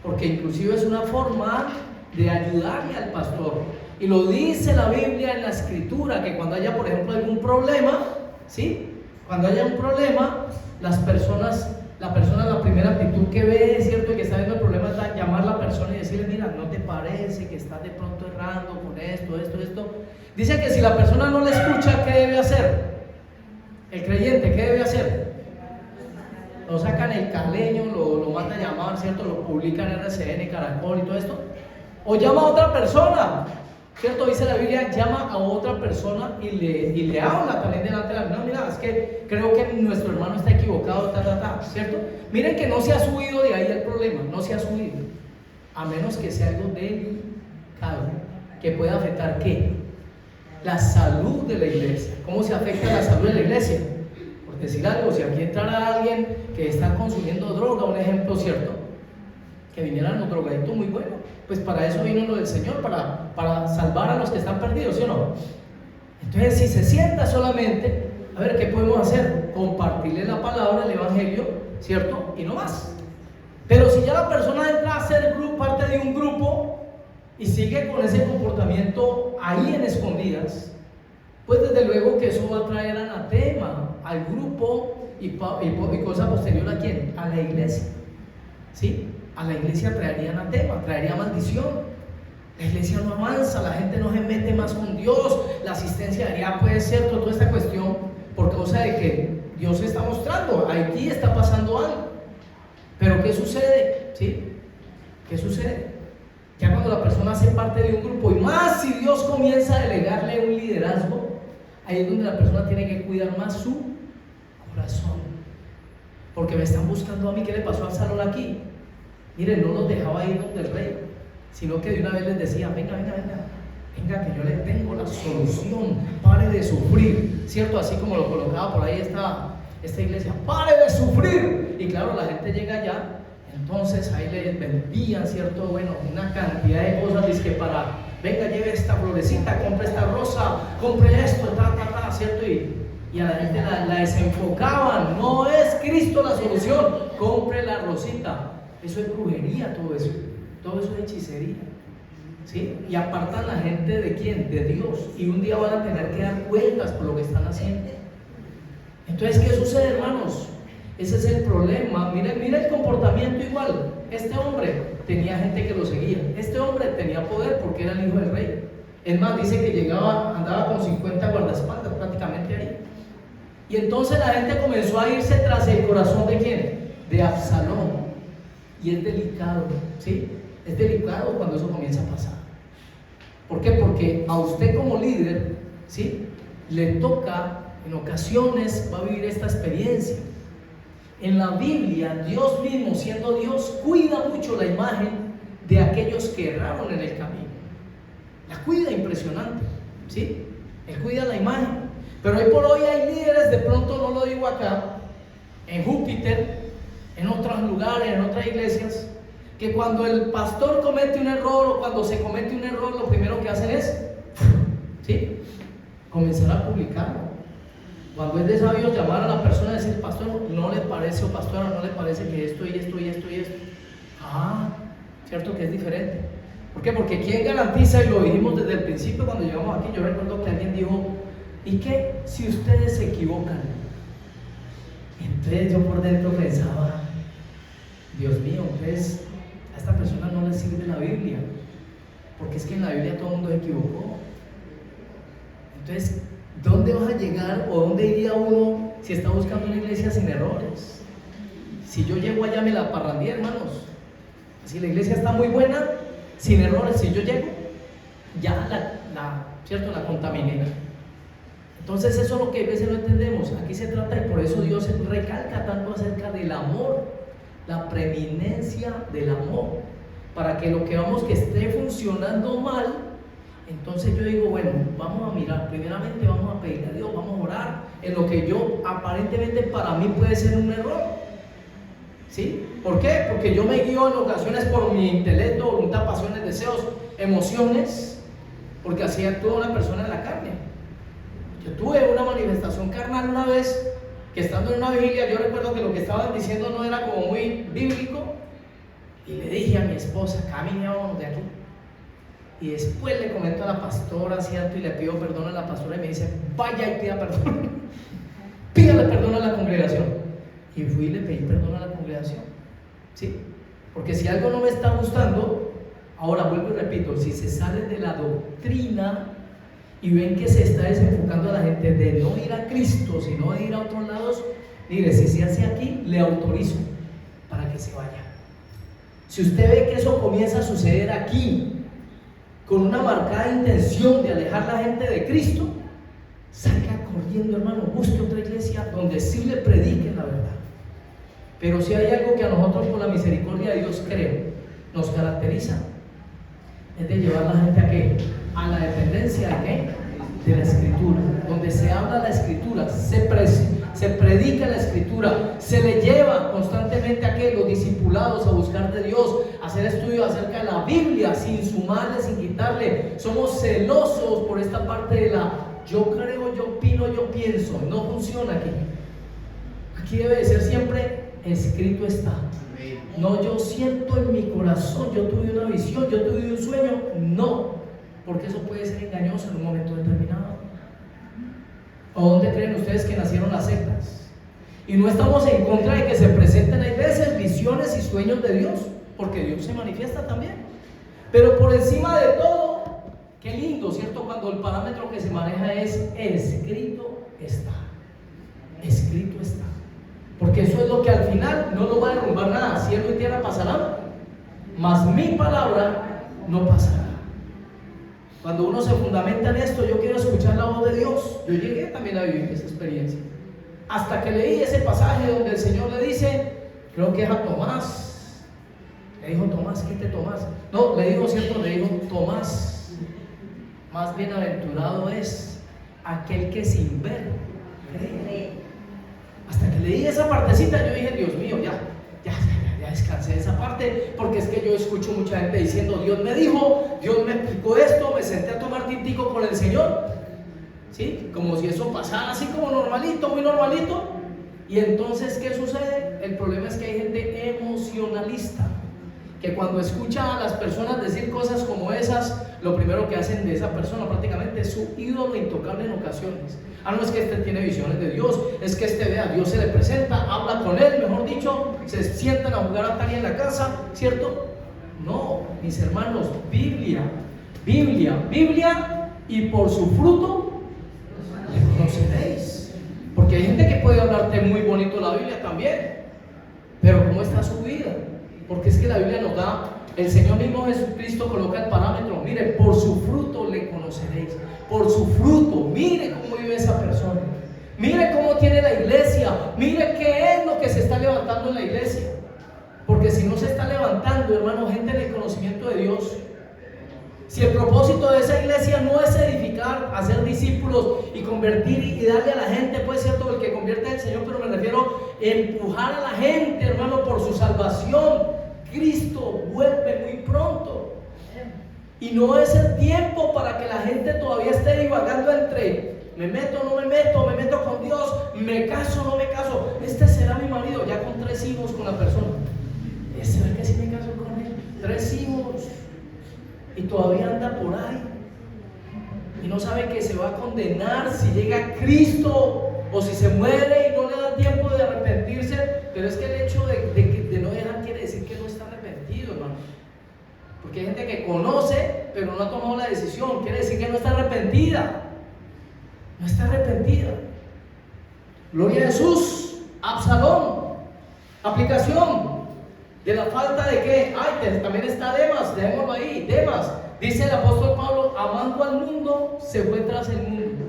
S2: porque inclusive es una forma de ayudarle al pastor. Y lo dice la Biblia en la Escritura, que cuando haya, por ejemplo, algún problema, ¿sí? Cuando haya un problema, la primera actitud que ve, es cierto, que está viendo el problema, es llamar a la persona y decirle: mira, ¿no te parece que estás de pronto errando con esto? Dice que si la persona no le escucha, ¿qué debe hacer? El creyente, ¿qué debe hacer? Lo sacan el caleño, lo manda a llamar, ¿cierto? Lo publica en RCN, Caracol y todo esto. O llama a otra persona, ¿cierto? Dice la Biblia: llama a otra persona y le habla también delante de la... No, mira, es que creo que nuestro hermano está equivocado, ¿cierto? Miren que no se ha subido de ahí el problema, no se ha subido, a menos que sea algo delicado, que pueda afectar, ¿qué? La salud de la iglesia. ¿Cómo se afecta la salud de la iglesia? Por decir algo, si aquí entrara alguien que está consumiendo droga, un ejemplo, ¿cierto? Que vinieran los drogaditos muy buenos, pues para eso vino lo del Señor, para salvar a los que están perdidos, ¿sí o no? Entonces, si se sienta solamente, a ver, ¿qué podemos hacer? Compartirle la palabra, el evangelio, ¿cierto? Y no más. Pero si ya la persona entra a ser parte de un grupo y sigue con ese comportamiento ahí en escondidas, pues desde luego que eso va a traer anatema al grupo y cosa posterior ¿a quién? A la iglesia, ¿sí? A la iglesia traería anatema, traería maldición. La iglesia no avanza, la gente no se mete más con Dios, la asistencia diaria puede ser toda esta cuestión por causa de que Dios se está mostrando, aquí está pasando algo. Pero ¿qué sucede? ¿Sí? ¿Qué sucede? Ya cuando la persona hace parte de un grupo, y más si Dios comienza a delegarle un liderazgo, ahí es donde la persona tiene que cuidar más su corazón. Porque me están buscando a mí. ¿Qué le pasó a Absalón aquí? Miren, no los dejaba ir donde el rey, sino que de una vez les decía: venga, que yo le tengo la solución, pare de sufrir, ¿cierto? Así como lo colocaba por ahí esta iglesia: pare de sufrir. Y claro, la gente llega allá, entonces ahí les vendían, ¿cierto? Bueno, una cantidad de cosas, dice que venga, lleve esta florecita, compre esta rosa, compre esto, ¿cierto? Y a la gente la desenfocaban. No es Cristo la solución, compre la rosita. Eso es brujería, todo eso es hechicería, ¿sí? Y apartan a la gente ¿de quién? De Dios. Y un día van a tener que dar cuentas por lo que están haciendo. Entonces, ¿qué sucede, hermanos? Ese es el problema. Mira el comportamiento igual. Este hombre tenía gente que lo seguía. Este hombre tenía poder porque era el hijo del rey. Es más, dice que andaba con 50 guardaespaldas prácticamente ahí. Y entonces la gente comenzó a irse tras el corazón ¿de quién? De Absalón. Y es delicado, ¿sí? Es delicado cuando eso comienza a pasar. ¿Por qué? Porque a usted como líder, ¿sí?, le toca, en ocasiones va a vivir esta experiencia. En la Biblia, Dios mismo, siendo Dios, cuida mucho la imagen de aquellos que erraron en el camino. La cuida impresionante, ¿sí? Él cuida la imagen. Pero hoy por hoy hay líderes, de pronto no lo digo acá, en Júpiter, en otros lugares, en otras iglesias, que cuando el pastor comete un error o cuando se comete un error, lo primero que hacen es, ¿sí?, comenzar a publicarlo. Cuando es de sabios llamar a la persona y decir, pastor, no le parece, o pastora, no le parece que esto y esto y esto y esto. Cierto que es diferente. ¿Por qué? Porque ¿quién garantiza? Y lo dijimos desde el principio cuando llegamos aquí. Yo recuerdo que alguien dijo, ¿y qué si ustedes se equivocan? Entonces yo por dentro pensaba, Dios mío, entonces a esta persona no le sirve la Biblia, porque es que en la Biblia todo el mundo se equivocó. Entonces, ¿dónde vas a llegar o dónde iría uno si está buscando una iglesia sin errores? Si yo llego allá me la parrandía, hermanos. Si la iglesia está muy buena, sin errores, si yo llego, ya ¿cierto?, la contaminé. Entonces eso es lo que a veces no entendemos. Aquí se trata, y por eso Dios recalca tanto acerca del amor, la preeminencia del amor, para que lo que vamos que esté funcionando mal, entonces yo digo, bueno, vamos a mirar, primeramente vamos a pedirle a Dios, vamos a orar en lo que yo aparentemente para mí puede ser un error, ¿sí? ¿Por qué? Porque yo me guío en ocasiones por mi intelecto, voluntad, pasiones, deseos, emociones, porque así actúa una persona en la carne. Yo tuve una manifestación carnal una vez, que estando en una vigilia, yo recuerdo que lo que estaban diciendo no era como muy bíblico, y le dije a mi esposa, camine, vámonos de aquí. Y después le comento a la pastora, ¿cierto? Y le pido perdón a la pastora y me dice, vaya y pida perdón. Pídale perdón a la congregación. Y fui y le pedí perdón a la congregación, ¿sí? Porque si algo no me está gustando, ahora vuelvo y repito, si se sale de la doctrina y ven que se está desenfocando a la gente de no ir a Cristo, sino de ir a otros lados, mire, si se hace aquí, le autorizo para que se vaya. Si usted ve que eso comienza a suceder aquí, con una marcada intención de alejar a la gente de Cristo, salga corriendo, hermano, busque otra iglesia donde sí le prediquen la verdad. Pero si hay algo que a nosotros, por la misericordia de Dios, creo, nos caracteriza, es de llevar a la gente ¿a qué? A la dependencia ¿de qué? De la Escritura, donde se habla la Escritura, se predica la Escritura, se le lleva constantemente a que los discipulados a buscar de Dios, a hacer estudios acerca de la Biblia, sin sumarle, sin quitarle. Somos celosos por esta parte de la yo creo, yo opino, yo pienso. No funciona aquí. Aquí debe de ser siempre escrito está. No, yo siento en mi corazón, yo tuve una visión, yo tuve un sueño. No, porque eso puede ser engañoso en un momento determinado. ¿O dónde creen ustedes que nacieron las sectas? Y no estamos en contra de que se presenten, hay veces, visiones y sueños de Dios, porque Dios se manifiesta también. Pero por encima de todo, qué lindo, ¿cierto? Cuando el parámetro que se maneja es escrito está. Escrito está. Porque eso es lo que al final no nos va a derrumbar nada. Cielo y tierra pasarán, mas mi palabra no pasará. Cuando uno se fundamenta en esto, yo quiero escuchar la voz de Dios. Yo llegué también a vivir esa experiencia. Hasta que leí ese pasaje donde el Señor le dice, creo que es a Tomás. Le dijo, Tomás, ¿qué te tomas? No, le dijo, ¿cierto? Le dijo, Tomás, más bienaventurado es aquel que sin ver cree. Hasta que leí esa partecita, yo dije, Dios mío, ya descansé de esa parte, porque es que yo escucho mucha gente diciendo, Dios me dijo, Dios me explicó esto, me senté a tomar tintico con el Señor, ¿sí? Como si eso pasara así como normalito, muy normalito. Y entonces, ¿qué sucede? El problema es que hay gente emocionalista, que cuando escucha a las personas decir cosas como esas, lo primero que hacen de esa persona prácticamente es su ídolo intocable en ocasiones. No es que este tiene visiones de Dios, es que este ve a Dios, se le presenta, habla con él, mejor dicho, se sientan a jugar a Atari en la casa, ¿cierto? No, mis hermanos, Biblia, y por su fruto le conoceréis. Porque hay gente que puede hablarte muy bonito la Biblia también, pero ¿cómo está su vida? Porque es que la Biblia nos da, el Señor mismo Jesucristo coloca el parámetro. Mire, por su fruto le conoceréis. Por su fruto, mire cómo vive esa persona, mire cómo tiene la iglesia, mire qué es lo que se está levantando en la iglesia. Porque si no se está levantando, hermano, gente en el conocimiento de Dios, si el propósito de esa iglesia no es edificar, hacer discípulos y convertir y darle a la gente, pues cierto, el que convierte al Señor, pero me refiero a empujar a la gente, hermano, por su salvación. Cristo vuelve muy pronto y no es el tiempo para que la gente todavía esté divagando entre me meto, no me meto con Dios, me caso, no me caso, este será mi marido, ya con 3 hijos con la persona. ¿Será que sí me caso con él? 3 hijos y todavía anda por ahí y no sabe que se va a condenar si llega a Cristo o si se muere y no le da tiempo de arrepentirse. Pero es que el hecho de no dejar quiere decir que no está arrepentido, hermano. Porque hay gente que conoce pero no ha tomado la decisión, quiere decir que no está arrepentida. No está arrepentida. Gloria a Jesús. Absalón. Aplicación de la falta de qué. También está Demas, dejémoslo ahí. Demas, dice el apóstol Pablo, amando al mundo, se fue tras el mundo.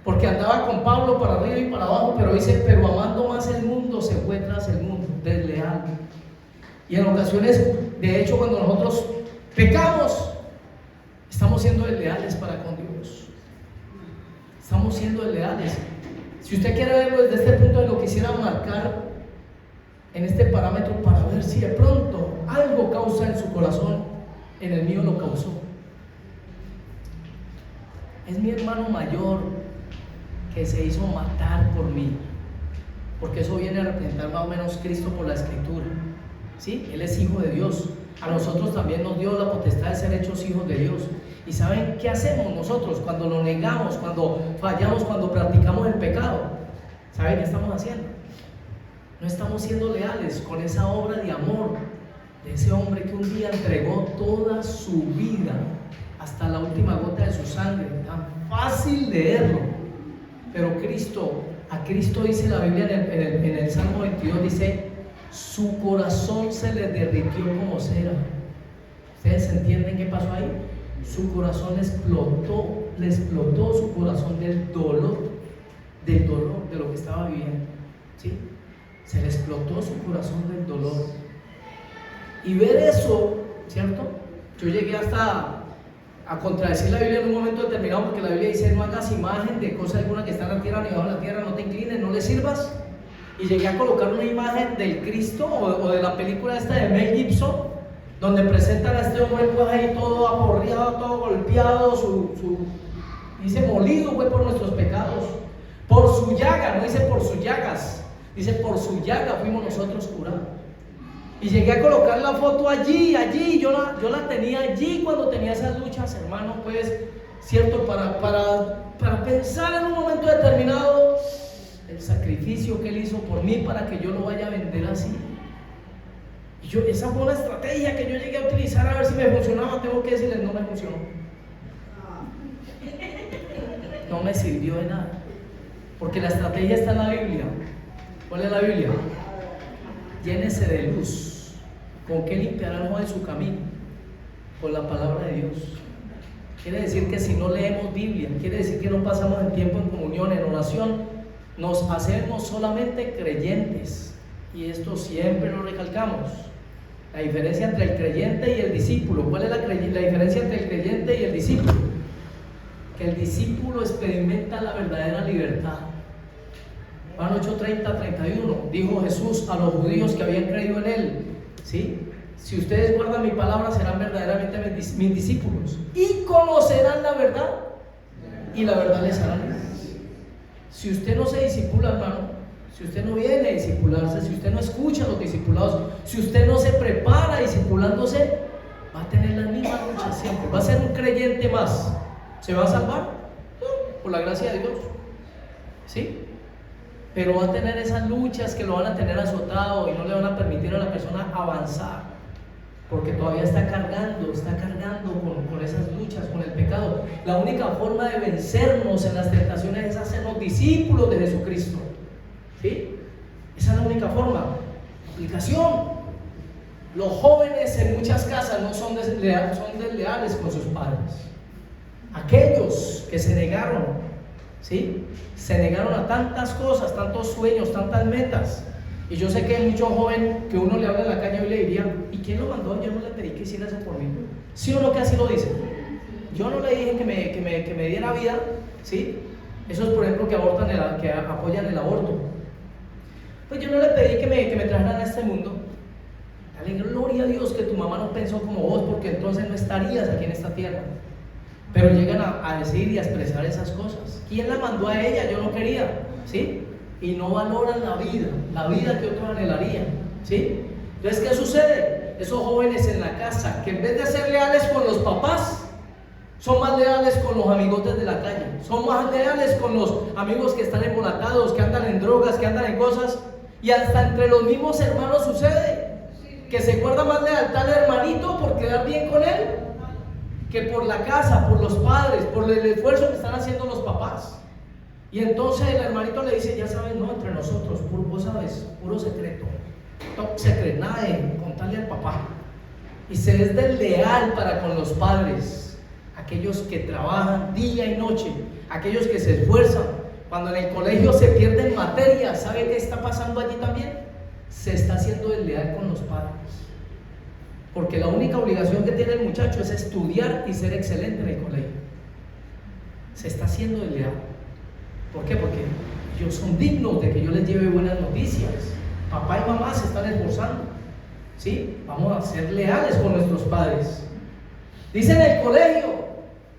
S2: Porque andaba con Pablo para arriba y para abajo, pero dice, pero amando más el mundo, se fue tras el mundo, desleal. Y en ocasiones, de hecho, cuando nosotros pecamos, estamos siendo desleales para con Dios. Estamos siendo desleales. Si usted quiere verlo desde este punto, lo quisiera marcar en este parámetro para ver si de pronto algo causa en su corazón. En el mío lo causó. Es mi hermano mayor que se hizo matar por mí, porque eso viene a representar más o menos Cristo por la Escritura. ¿Sí? Él es hijo de Dios. A nosotros también nos dio la potestad de ser hechos hijos de Dios. ¿Y saben qué hacemos nosotros cuando lo negamos, cuando fallamos, cuando practicamos el pecado? ¿Saben qué estamos haciendo? No estamos siendo leales con esa obra de amor de ese hombre que un día entregó toda su vida hasta la última gota de su sangre. Tan fácil leerlo, pero a Cristo dice la Biblia en el Salmo 22, dice, su corazón se le derritió como cera. ¿Ustedes entienden qué pasó ahí? Su corazón le explotó su corazón del dolor de lo que estaba viviendo. ¿Sí? Se le explotó su corazón del dolor. Y ver eso, ¿cierto? Yo llegué hasta a contradecir la Biblia en un momento determinado, porque la Biblia dice, no hagas imagen de cosa alguna que está en la tierra ni debajo de la tierra, no te inclines, no le sirvas. Y llegué a colocar una imagen del Cristo o de la película esta de Mel Gibson, donde presentan a este hombre pues ahí todo aporreado, todo golpeado, dice molido fue por nuestros pecados, por su llaga, no dice por sus llagas, dice por su llaga fuimos nosotros curados. Y llegué a colocar la foto allí, yo la tenía allí cuando tenía esas luchas, hermano, pues, cierto, para pensar en un momento determinado el sacrificio que él hizo por mí para que yo lo vaya a vender así. Y esa fue una estrategia que yo llegué a utilizar a ver si me funcionaba. Tengo que decirles, no me funcionó. No me sirvió de nada, porque la estrategia está en la Biblia. ¿Cuál es la Biblia? Llénese de luz. ¿Con qué limpiará el joven su camino? Con la palabra de Dios. Quiere decir que si no leemos Biblia, quiere decir que no pasamos el tiempo en comunión, en oración, nos hacemos solamente creyentes. Y esto siempre lo recalcamos. La diferencia entre el creyente y el discípulo. ¿Cuál es la diferencia entre el creyente y el discípulo? Que el discípulo experimenta la verdadera libertad. Juan 8:30-31, dijo Jesús a los judíos que habían creído en él, ¿sí? Si ustedes guardan mi palabra, serán verdaderamente mis discípulos y conocerán la verdad, y la verdad les hará libres. Si usted no se discipula, hermano, si usted no viene a discipularse, si usted no escucha a los discipulados, si usted no se prepara discipulándose, va a tener la misma lucha siempre. Va a ser un creyente más. ¿Se va a salvar? No, por la gracia de Dios, ¿sí? Pero va a tener esas luchas que lo van a tener azotado y no le van a permitir a la persona avanzar. porque todavía está cargando con esas luchas, con el pecado. La única forma de vencernos en las tentaciones es hacernos discípulos de Jesucristo, ¿sí? Esa es la única forma. Aplicación: los jóvenes en muchas casas no son desleales con sus padres. Aquellos que se negaron, ¿sí? Se negaron a tantas cosas, tantos sueños, tantas metas. Y yo sé que hay mucho joven que uno le habla en la calle y le diría: ¿y quién lo mandó? Yo no le pedí que hiciera eso por mí. ¿Sí o no que así lo dice? Yo no le dije que me diera vida, ¿sí? Esos, por ejemplo, que apoyan el aborto. Pues yo no le pedí que me trajeran a este mundo. Dale gloria a Dios que tu mamá no pensó como vos, porque entonces no estarías aquí en esta tierra. Pero llegan a decir y a expresar esas cosas. ¿Quién la mandó a ella? Yo no quería, ¿sí? Y no valoran la vida que otros anhelarían, ¿sí? Entonces, ¿qué sucede? Esos jóvenes en la casa, que en vez de ser leales con los papás, son más leales con los amigotes de la calle, son más leales con los amigos que están embolatados, que andan en drogas, que andan en cosas, y hasta entre los mismos hermanos sucede que se guarda más lealtad al hermanito por quedar bien con él que por la casa, por los padres, por el esfuerzo que están haciendo los papás. Y entonces el hermanito le dice: ya sabes, no, entre nosotros, vos sabes, puro secreto, top secret, nada de contarle al papá. Y se es desleal para con los padres, aquellos que trabajan día y noche, aquellos que se esfuerzan. Cuando en el colegio se pierden materias, ¿sabe qué está pasando allí también? Se está haciendo desleal con los padres, porque la única obligación que tiene el muchacho es estudiar y ser excelente en el colegio. Se está haciendo desleal. ¿Por qué? Porque ellos son dignos de que yo les lleve buenas noticias. Papá y mamá se están esforzando, ¿sí? Vamos a ser leales con nuestros padres. Dice en el colegio,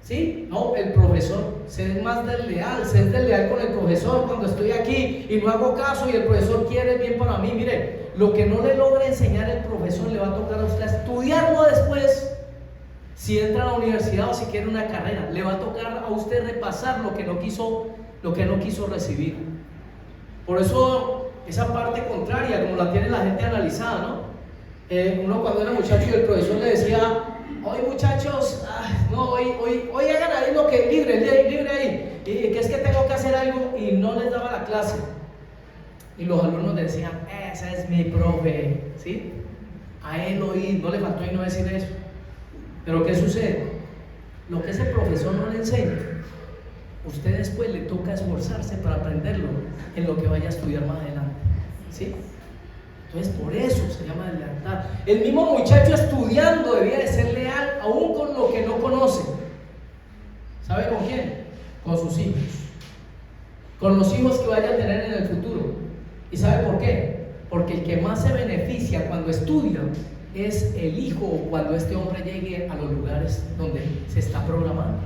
S2: ¿sí? No, el profesor, ser más desleal, ser desleal con el profesor cuando estoy aquí y no hago caso y el profesor quiere el bien para mí. Mire, lo que no le logra enseñar el profesor le va a tocar a usted estudiarlo después. Si entra a la universidad o si quiere una carrera, le va a tocar a usted repasar lo que no quiso recibir. Por eso, esa parte contraria, como la tiene la gente analizada, ¿no? Uno cuando era muchacho y el profesor le decía: hoy muchachos, hoy hagan ahí lo que libre ahí, y que es que tengo que hacer algo, y no les daba la clase. Y los alumnos decían: ese es mi profe, ¿sí? A él oí, no le faltó y no decir eso. Pero ¿qué sucede? Lo que ese profesor no le enseña, usted después le toca esforzarse para aprenderlo en lo que vaya a estudiar más adelante, ¿sí? Entonces, por eso se llama lealtad. El mismo muchacho estudiando debía de ser leal aún con lo que no conoce. ¿Sabe con quién? Con sus hijos, con los hijos que vaya a tener en el futuro. ¿Y sabe por qué? Porque el que más se beneficia cuando estudia es el hijo, cuando este hombre llegue a los lugares donde se está programando.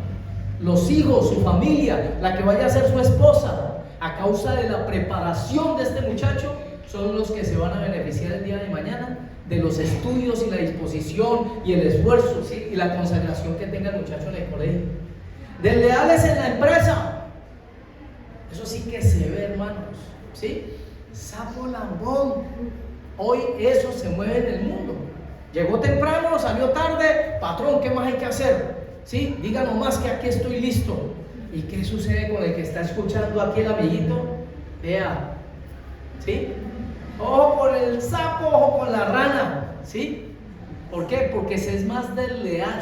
S2: Los hijos, su familia, la que vaya a ser su esposa, a causa de la preparación de este muchacho, son los que se van a beneficiar el día de mañana de los estudios y la disposición y el esfuerzo, ¿sí? Y la consagración que tenga el muchacho en el colegio. Desleales en la empresa, eso sí que se ve, hermanos, ¿sí? Sapo lambón. Hoy eso se mueve en el mundo. Llegó temprano, salió tarde, patrón, ¿qué más hay que hacer? ¿Sí? Díganos más que aquí estoy listo. ¿Y qué sucede con el que está escuchando aquí el amiguito? Vea, ¿sí? Ojo con el sapo, ojo con la rana, ¿sí? ¿Por qué? Porque se es más desleal,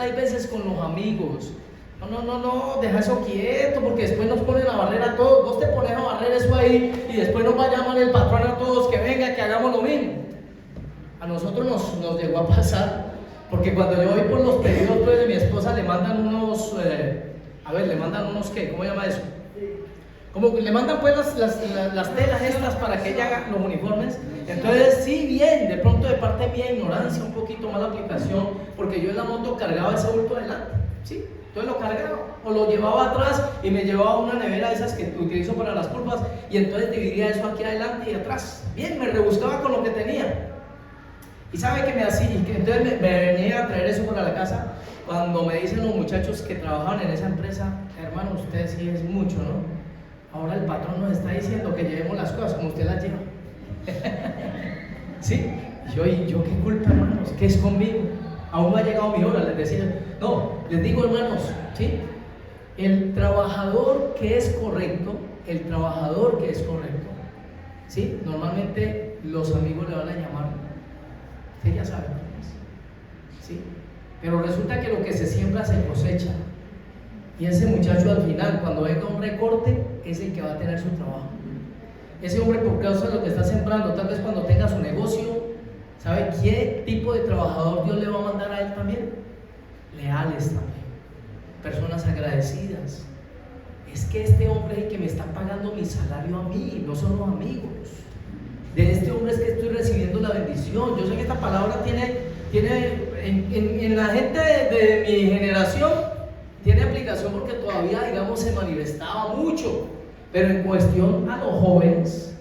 S2: hay veces con los amigos. No, deja eso quieto, porque después nos ponen a barrer a todos. Vos te pones a barrer eso ahí y después nos va a llamar el patrón a todos que venga, que hagamos lo mismo. A nosotros nos llegó a pasar, porque cuando yo voy por los pedidos pues, de mi esposa, le mandan unos, ¿qué? ¿Cómo se llama eso? Como que le mandan pues las telas estas para que ella haga los uniformes. Entonces sí, bien, de pronto de parte mía ignorancia, un poquito mala aplicación, porque yo en la moto cargaba ese bulto adelante, ¿sí? Entonces lo cargaba o lo llevaba atrás y me llevaba una nevera de esas que utilizo para las pulpas, y entonces dividía eso aquí adelante y atrás. Bien, me rebuscaba con lo que tenía. Y sabe que me hacía, y que entonces me venía a traer eso para la casa. Cuando me dicen los muchachos que trabajaban en esa empresa: hermano, usted sí es mucho, ¿no? Ahora el patrón nos está diciendo que llevemos las cosas como usted las lleva. ¿Sí? ¿Y yo qué culpa, hermanos? ¿Qué es conmigo? Aún no ha llegado mi hora, les decía. No, les digo, hermanos, ¿sí? El trabajador que es correcto, ¿sí? Normalmente los amigos le van a llamar, usted ya sabe, ¿sí? Pero resulta que lo que se siembra se cosecha. Y ese muchacho al final, cuando venga un recorte, es el que va a tener su trabajo. Ese hombre, por causa de lo que está sembrando, tal vez cuando tenga su negocio, ¿sabe qué tipo de trabajador Dios le va a mandar a él también? Leales también, personas agradecidas. Es que este hombre es el que me está pagando mi salario a mí, no son los amigos. De este hombre es que estoy recibiendo la bendición. Yo sé que esta palabra tiene en la gente de mi generación, tiene aplicación porque todavía, digamos, se manifestaba mucho. Pero en cuestión a los jóvenes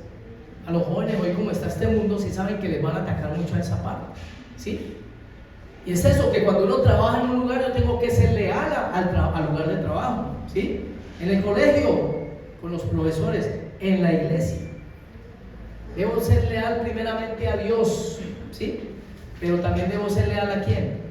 S2: hoy como está este mundo, sí saben que les van a atacar mucho a esa parte, ¿sí? Y es eso, que cuando uno trabaja en un lugar, yo tengo que ser leal al lugar de trabajo, ¿sí? En el colegio, con los profesores, en la iglesia. Debo ser leal primeramente a Dios, ¿sí? Pero también debo ser leal ¿a quién?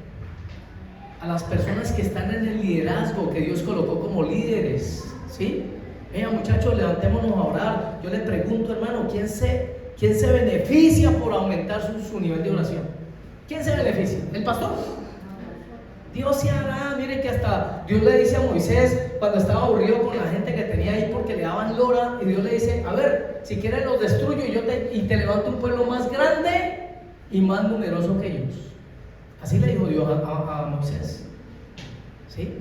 S2: A las personas que están en el liderazgo que Dios colocó como líderes, ¿sí? Venga, muchachos, levantémonos a orar. Yo le pregunto, hermano, ¿quién se beneficia por aumentar su nivel de oración? ¿Quién se beneficia? ¿El pastor? Dios se hará. Mire que hasta Dios le dice a Moisés, cuando estaba aburrido con la gente que tenía ahí porque le daban lora, y Dios le dice, a ver, si quieres los destruyo y te levanto un pueblo más grande y más numeroso que ellos. Así le dijo Dios a Moisés, ¿sí?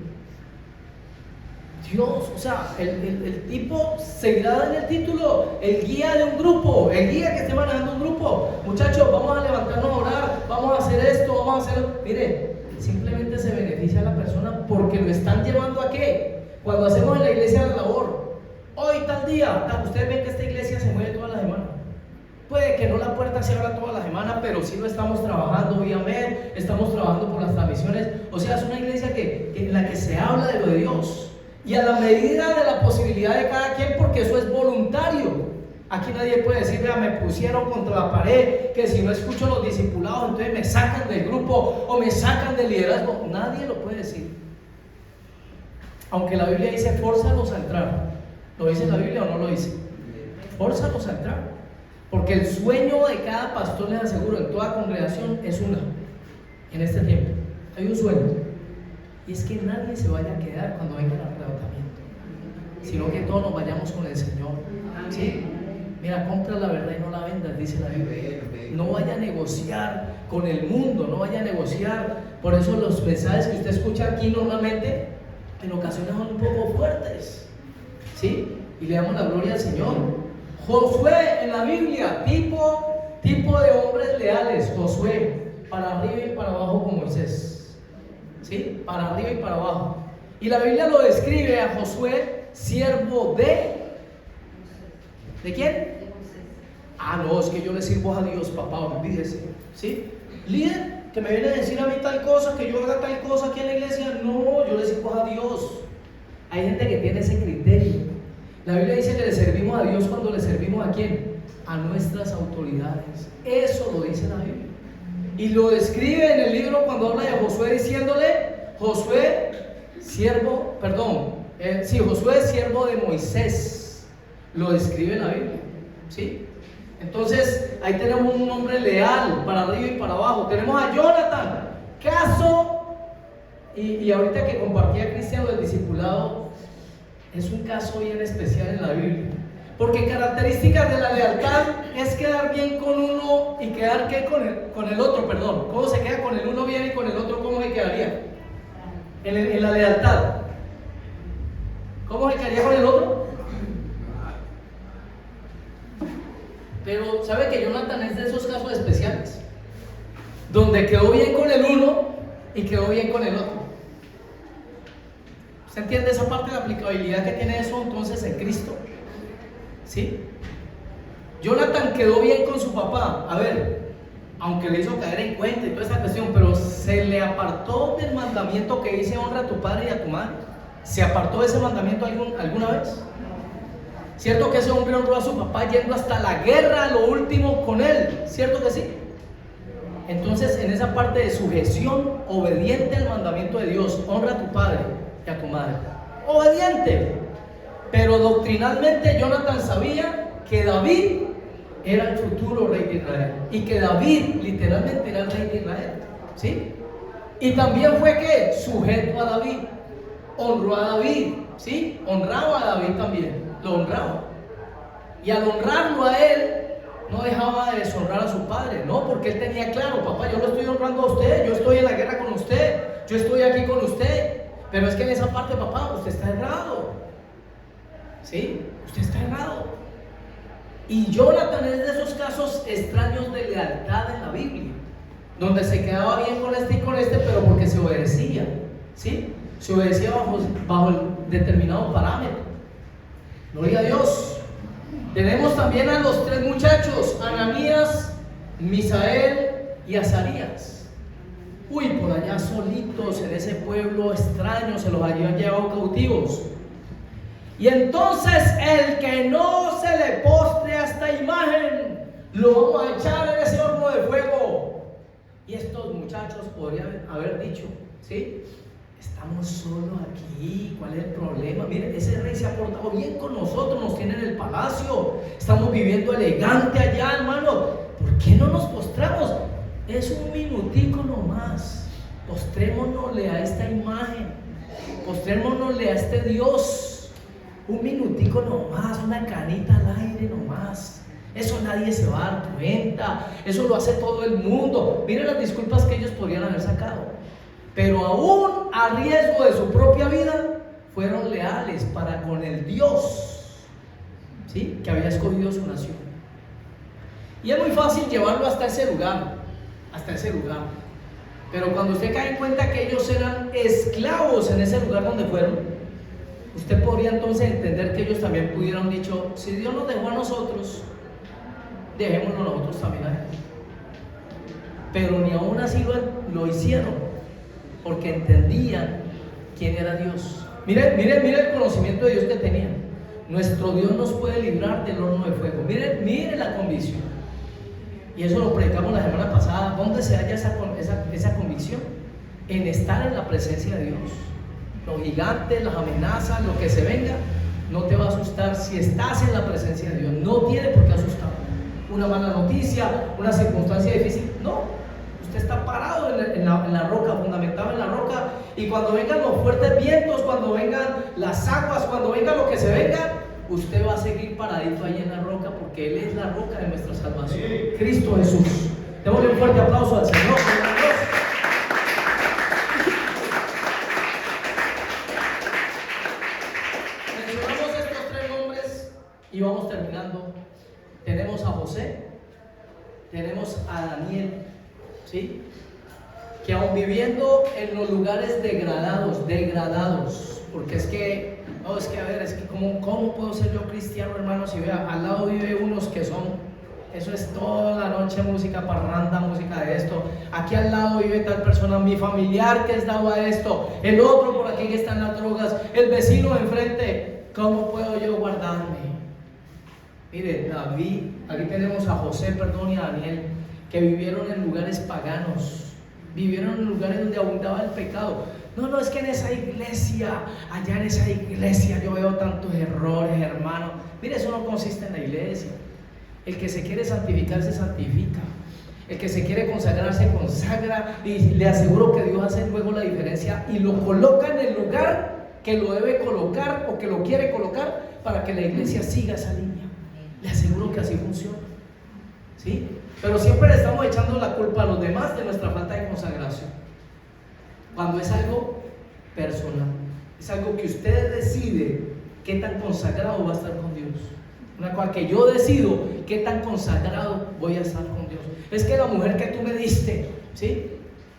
S2: Dios, o sea, el tipo seguirá en el título, el guía de un grupo, el guía que esté manejando un grupo. Muchachos, vamos a levantarnos a orar, vamos a hacer esto, vamos a hacerlo. Mire, simplemente se beneficia a la persona porque lo están llevando a ¿qué? Cuando hacemos en la iglesia la labor, hoy tal día, ustedes ven que esta iglesia se mueve toda la semana. Puede que no la puerta se abra toda la semana, pero sí lo estamos trabajando vía MED, estamos trabajando por las transmisiones. O sea, es una iglesia en la que se habla de lo de Dios. Y a la medida de la posibilidad de cada quien, porque eso es voluntario. Aquí nadie puede decir, vea, me pusieron contra la pared, que si no escucho los discipulados, entonces me sacan del grupo o me sacan del liderazgo. Nadie lo puede decir. Aunque la Biblia dice, fórzalos a entrar. ¿Lo dice la Biblia o no lo dice? Fórzalos a entrar. Porque el sueño de cada pastor, les aseguro, en toda congregación es en este tiempo. Hay un sueño. Y es que nadie se vaya a quedar cuando venga el arrebatamiento, sino que todos nos vayamos con el Señor, ¿sí? Mira, compra la verdad y no la vendas, dice la Biblia. No vaya a negociar con el mundo, no vaya a negociar. Por eso los mensajes que usted escucha aquí normalmente, en ocasiones son un poco fuertes, ¿sí? Y le damos la gloria al Señor. Josué en la Biblia, tipo de hombres leales. Josué, para arriba y para abajo con Moisés, ¿sí? Para arriba y para abajo. Y la Biblia lo describe a Josué, siervo ¿de quién? Ah, no, es que yo le sirvo a Dios, papá, olvídese, ¿sí? Líder, que me viene a decir a mí tal cosa, que yo haga tal cosa aquí en la iglesia. No, yo le sirvo a Dios. Hay gente que tiene ese criterio. La Biblia dice que le servimos a Dios cuando le servimos ¿a quién? A nuestras autoridades. Eso lo dice la Biblia. Y lo describe en el libro cuando habla de Josué diciéndole, Josué, siervo de Moisés. Lo describe en la Biblia, ¿sí? Entonces, ahí tenemos un hombre leal para arriba y para abajo. Tenemos a Jonathan, caso, y ahorita que compartía Cristian del discipulado, es un caso bien especial en la Biblia. Porque características de la lealtad es quedar bien con uno y quedar ¿qué? con el otro, perdón. ¿Cómo se queda con el uno bien y con el otro cómo se quedaría? En la lealtad. ¿Cómo se quedaría con el otro? Pero ¿sabe que Jonathan es de esos casos especiales? Donde quedó bien con el uno y quedó bien con el otro. ¿Se entiende esa parte de la aplicabilidad que tiene eso entonces en Cristo? ¿Sí? Jonathan quedó bien con su papá, a ver, aunque le hizo caer en cuenta y toda esa cuestión, pero se le apartó del mandamiento que dice honra a tu padre y a tu madre. ¿Se apartó de ese mandamiento alguna vez? ¿Cierto que ese hombre honró a su papá yendo hasta la guerra, lo último con él? ¿Cierto que sí? Entonces, en esa parte de sujeción, obediente al mandamiento de Dios, honra a tu padre y a tu madre. Obediente. Pero doctrinalmente Jonathan sabía que David era el futuro rey de Israel y que David literalmente era el rey de Israel, ¿sí? Y también fue que sujeto a David, honró a David, ¿sí? Honraba a David también, lo honraba. Y al honrarlo a él, no dejaba de deshonrar a su padre, no, porque él tenía claro: papá, yo lo estoy honrando a usted, yo estoy en la guerra con usted, yo estoy aquí con usted, pero es que en esa parte, papá, usted está errado, ¿sí? Usted está errado. Y Jonathan es de esos casos extraños de lealtad en la Biblia, donde se quedaba bien con este y con este, pero porque se obedecía, ¿sí? Se obedecía bajo el determinado parámetro. Gloria a Dios. Tenemos también a los tres muchachos, Ananías, Misael y Azarías. Uy, por allá solitos en ese pueblo extraño, se los habían llevado cautivos. Y entonces el que no se le postre a esta imagen, lo vamos a echar en ese horno de fuego. Y estos muchachos podrían haber dicho: ¿sí? Estamos solos aquí, ¿cuál es el problema? Miren, ese rey se ha portado bien con nosotros, nos tiene en el palacio, estamos viviendo elegante allá, hermano. ¿Por qué no nos postramos? Es un minutico nomás. Postrémonosle a esta imagen, postrémonosle a este Dios. Un minutico nomás, una canita al aire nomás. Eso nadie se va a dar cuenta, eso lo hace todo el mundo. Miren las disculpas que ellos podrían haber sacado, pero aún a riesgo de su propia vida, fueron leales para con el Dios, ¿sí?, que había escogido su nación. Y es muy fácil llevarlo hasta ese lugar, pero cuando usted cae en cuenta que ellos eran esclavos en ese lugar donde fueron, usted podría entonces entender que ellos también pudieron dicho: si Dios nos dejó a nosotros, dejémonos nosotros también a Él. Pero ni aún así lo hicieron, porque entendían quién era Dios. Mire el conocimiento de Dios que tenían. Nuestro Dios nos puede librar del horno de fuego. Mire la convicción. Y eso lo predicamos la semana pasada. ¿Dónde se halla esa convicción? En estar en la presencia de Dios. Los gigantes, las amenazas, lo que se venga, no te va a asustar si estás en la presencia de Dios. No tiene por qué asustar. Una mala noticia, una circunstancia difícil, no. Usted está parado en la roca, fundamentado en la roca, y cuando vengan los fuertes vientos, cuando vengan las aguas, cuando venga lo que se venga, usted va a seguir paradito ahí en la roca, porque Él es la roca de nuestra salvación. Cristo Jesús. Démosle un fuerte aplauso al Señor. Y vamos terminando. Tenemos a José, tenemos a Daniel, ¿sí?, que aun viviendo en los lugares degradados, porque es que ¿cómo puedo ser yo cristiano, hermano? Si vea, al lado vive unos que son, eso es toda la noche música parranda, música de esto. Aquí al lado vive tal persona, mi familiar que es dado a esto, el otro por aquí que está en las drogas, el vecino de enfrente. ¿Cómo puedo yo guardarme? Mire, David, aquí tenemos a José, y a Daniel, que vivieron en lugares paganos, vivieron en lugares donde abundaba el pecado. No, es que en esa iglesia, allá en esa iglesia yo veo tantos errores, hermano. Mire, eso no consiste en la iglesia. El que se quiere santificar se santifica. El que se quiere consagrar se consagra, y le aseguro que Dios hace luego la diferencia y lo coloca en el lugar que lo debe colocar o que lo quiere colocar para que la iglesia siga esa línea. Le aseguro que así funciona, ¿sí? Pero siempre le estamos echando la culpa a los demás de nuestra falta de consagración, cuando es algo personal, es algo que usted decide qué tan consagrado va a estar con Dios. Una cosa que yo decido qué tan consagrado voy a estar con Dios. Es que la mujer que tú me diste, ¿sí?,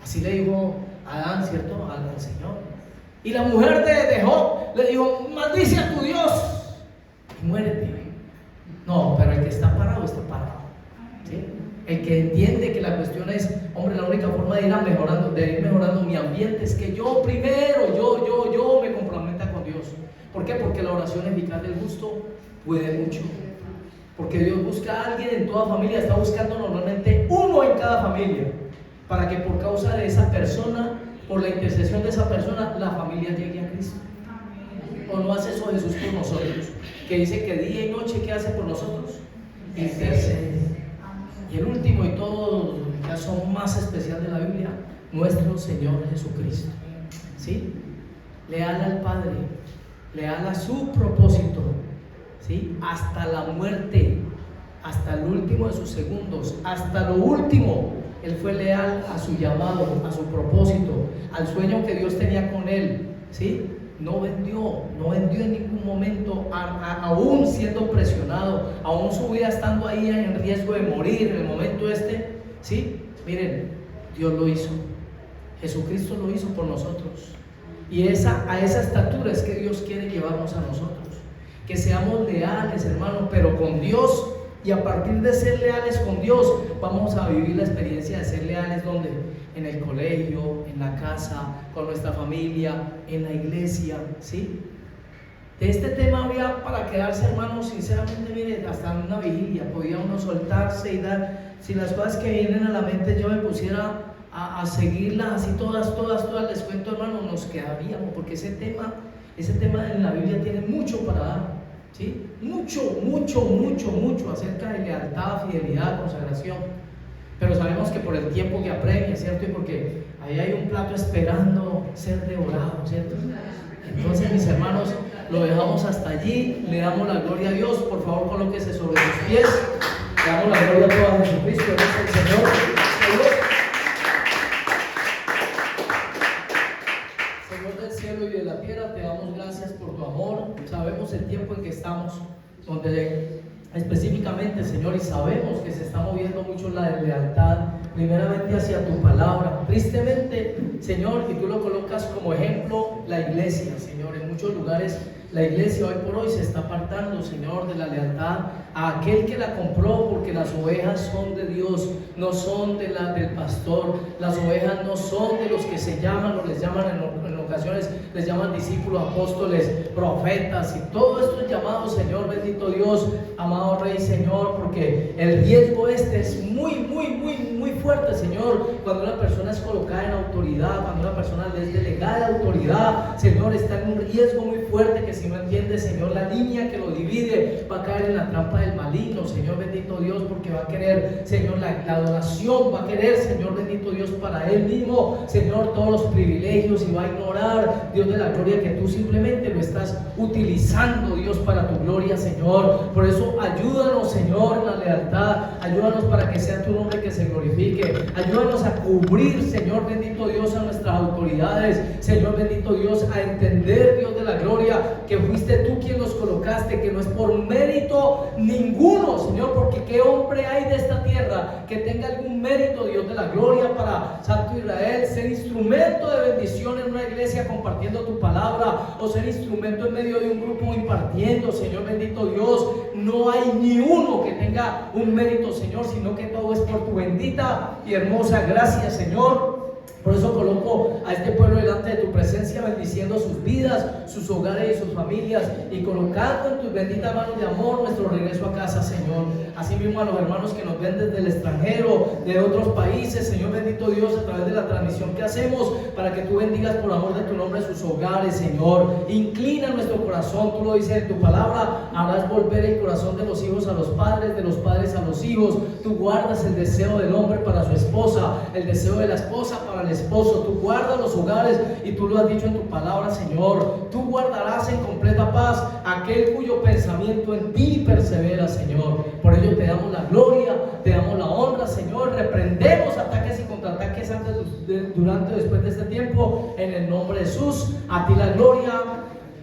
S2: así le dijo Adán, ¿cierto?, al Señor. Y la mujer de Job le dijo: maldice a tu Dios y muérete. No, pero el que está parado, ¿sí? El que entiende que la cuestión es, hombre, la única forma de ir mejorando mi ambiente es que yo primero, yo me comprometa con Dios. ¿Por qué? Porque la oración eficaz del justo puede mucho. Porque Dios busca a alguien en toda familia, está buscando normalmente uno en cada familia. para que por causa de esa persona, por la intercesión de esa persona, la familia llegue a Cristo. ¿O no hace eso Jesús por nosotros? Que dice que día y noche, ¿qué hace por nosotros? Intercede. Y el último y todo, el caso más especial de la Biblia, nuestro Señor Jesucristo. ¿Sí? Leal al Padre, leal a su propósito, ¿sí? Hasta la muerte, hasta el último de sus segundos, hasta lo último. Él fue leal a su llamado, a su propósito, al sueño que Dios tenía con él, ¿sí? No vendió en ningún momento, aún siendo presionado, aún su vida estando ahí en riesgo de morir en el momento ¿sí? Miren, Dios lo hizo, Jesucristo lo hizo por nosotros. Y a esa estatura es que Dios quiere llevarnos a nosotros, que seamos leales, hermanos, pero con Dios. Y a partir de ser leales con Dios, vamos a vivir la experiencia de ser leales ¿dónde? En el colegio, en la casa, con nuestra familia, en la iglesia, ¿sí? De este tema había para quedarse, hermanos, sinceramente, miren, hasta en una vigilia podía uno soltarse y dar. Si las cosas que vienen a la mente yo me pusiera a seguirlas así todas, les cuento, hermanos, nos quedaríamos, porque ese tema en la Biblia tiene mucho para dar. ¿Sí? Mucho acerca de lealtad, fidelidad, consagración. Pero sabemos que por el tiempo que apremia, ¿cierto? Y porque ahí hay un plato esperando ser devorado, ¿cierto? Entonces, mis hermanos, lo dejamos hasta allí. Le damos la gloria a Dios. Por favor, colóquese sobre sus pies. Le damos la gloria a todo a Jesucristo, Él es el Señor. Señor del cielo y de la tierra, te damos gracias por tu amor. Sabemos el tiempo en que estamos, donde específicamente, Señor, y sabemos que se está moviendo mucho la deslealtad, primeramente hacia tu palabra. Tristemente, Señor, y tú lo colocas como ejemplo, la iglesia, Señor, en muchos lugares la iglesia hoy por hoy se está apartando, Señor, de la lealtad a aquel que la compró, porque las ovejas son de Dios, no son del pastor. Las ovejas no son de los que se llaman o les llaman en ocasiones, les llaman discípulos, apóstoles, profetas y todos estos llamados, Señor, bendito Dios, amado Rey, Señor, porque el riesgo es muy fuerte, Señor, cuando una persona es colocada en autoridad, cuando una persona es delegada de autoridad, Señor, está en un riesgo muy fuerte que si no entiende, Señor, la línea que lo divide, va a caer en la trampa del maligno, Señor, bendito Dios, porque va a querer, Señor, la adoración, va a querer, Señor, bendito Dios, para Él mismo, Señor, todos los privilegios, y va a ignorar, Dios de la gloria, que tú simplemente lo estás utilizando, Dios, para tu gloria, Señor. Por eso ayúdanos, Señor, en la lealtad, ayúdanos para que sea tu nombre que se glorifique, ayúdanos a cubrir, Señor, bendito Dios, a nuestras autoridades, Señor, bendito Dios, a entender, Dios de la gloria, que fuiste tú quien nos colocaste, que no es por mérito ninguno, Señor, porque qué hombre hay de esta tierra que tenga algún mérito, Dios de la gloria, para Santo Israel, ser instrumento de bendición en una iglesia compartiendo tu palabra, o ser instrumento en medio de un grupo impartiendo, Señor, bendito Dios. No hay ni uno que tenga un mérito, Señor, sino que todo es por tu bendita y hermosa gracia, Señor. Por eso coloco a este pueblo delante de tu presencia, bendiciendo sus vidas, sus hogares y sus familias, y colocando en tus benditas manos de amor nuestro regreso a casa, Señor. Asimismo a los hermanos que nos ven desde el extranjero, de otros países, Señor, bendito Dios, a través de la transmisión que hacemos, para que tú bendigas por amor de tu nombre sus hogares, Señor. Inclina nuestro corazón, tú lo dices en tu palabra, harás volver el corazón de los hijos a los padres, de los padres a los hijos. Tú guardas el deseo del hombre para su esposa, el deseo de la esposa para el esposo. Tú guardas los hogares, y tú lo has dicho en tu palabra, Señor. Tú guardarás en completa paz aquel cuyo pensamiento en ti persevera, Señor. Por ello te damos la gloria, te damos la honra, Señor. Reprendemos ataques y contraataques antes, durante, después de este tiempo, en el nombre de Jesús. A ti la gloria.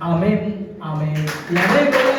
S2: Amén, amén y amén.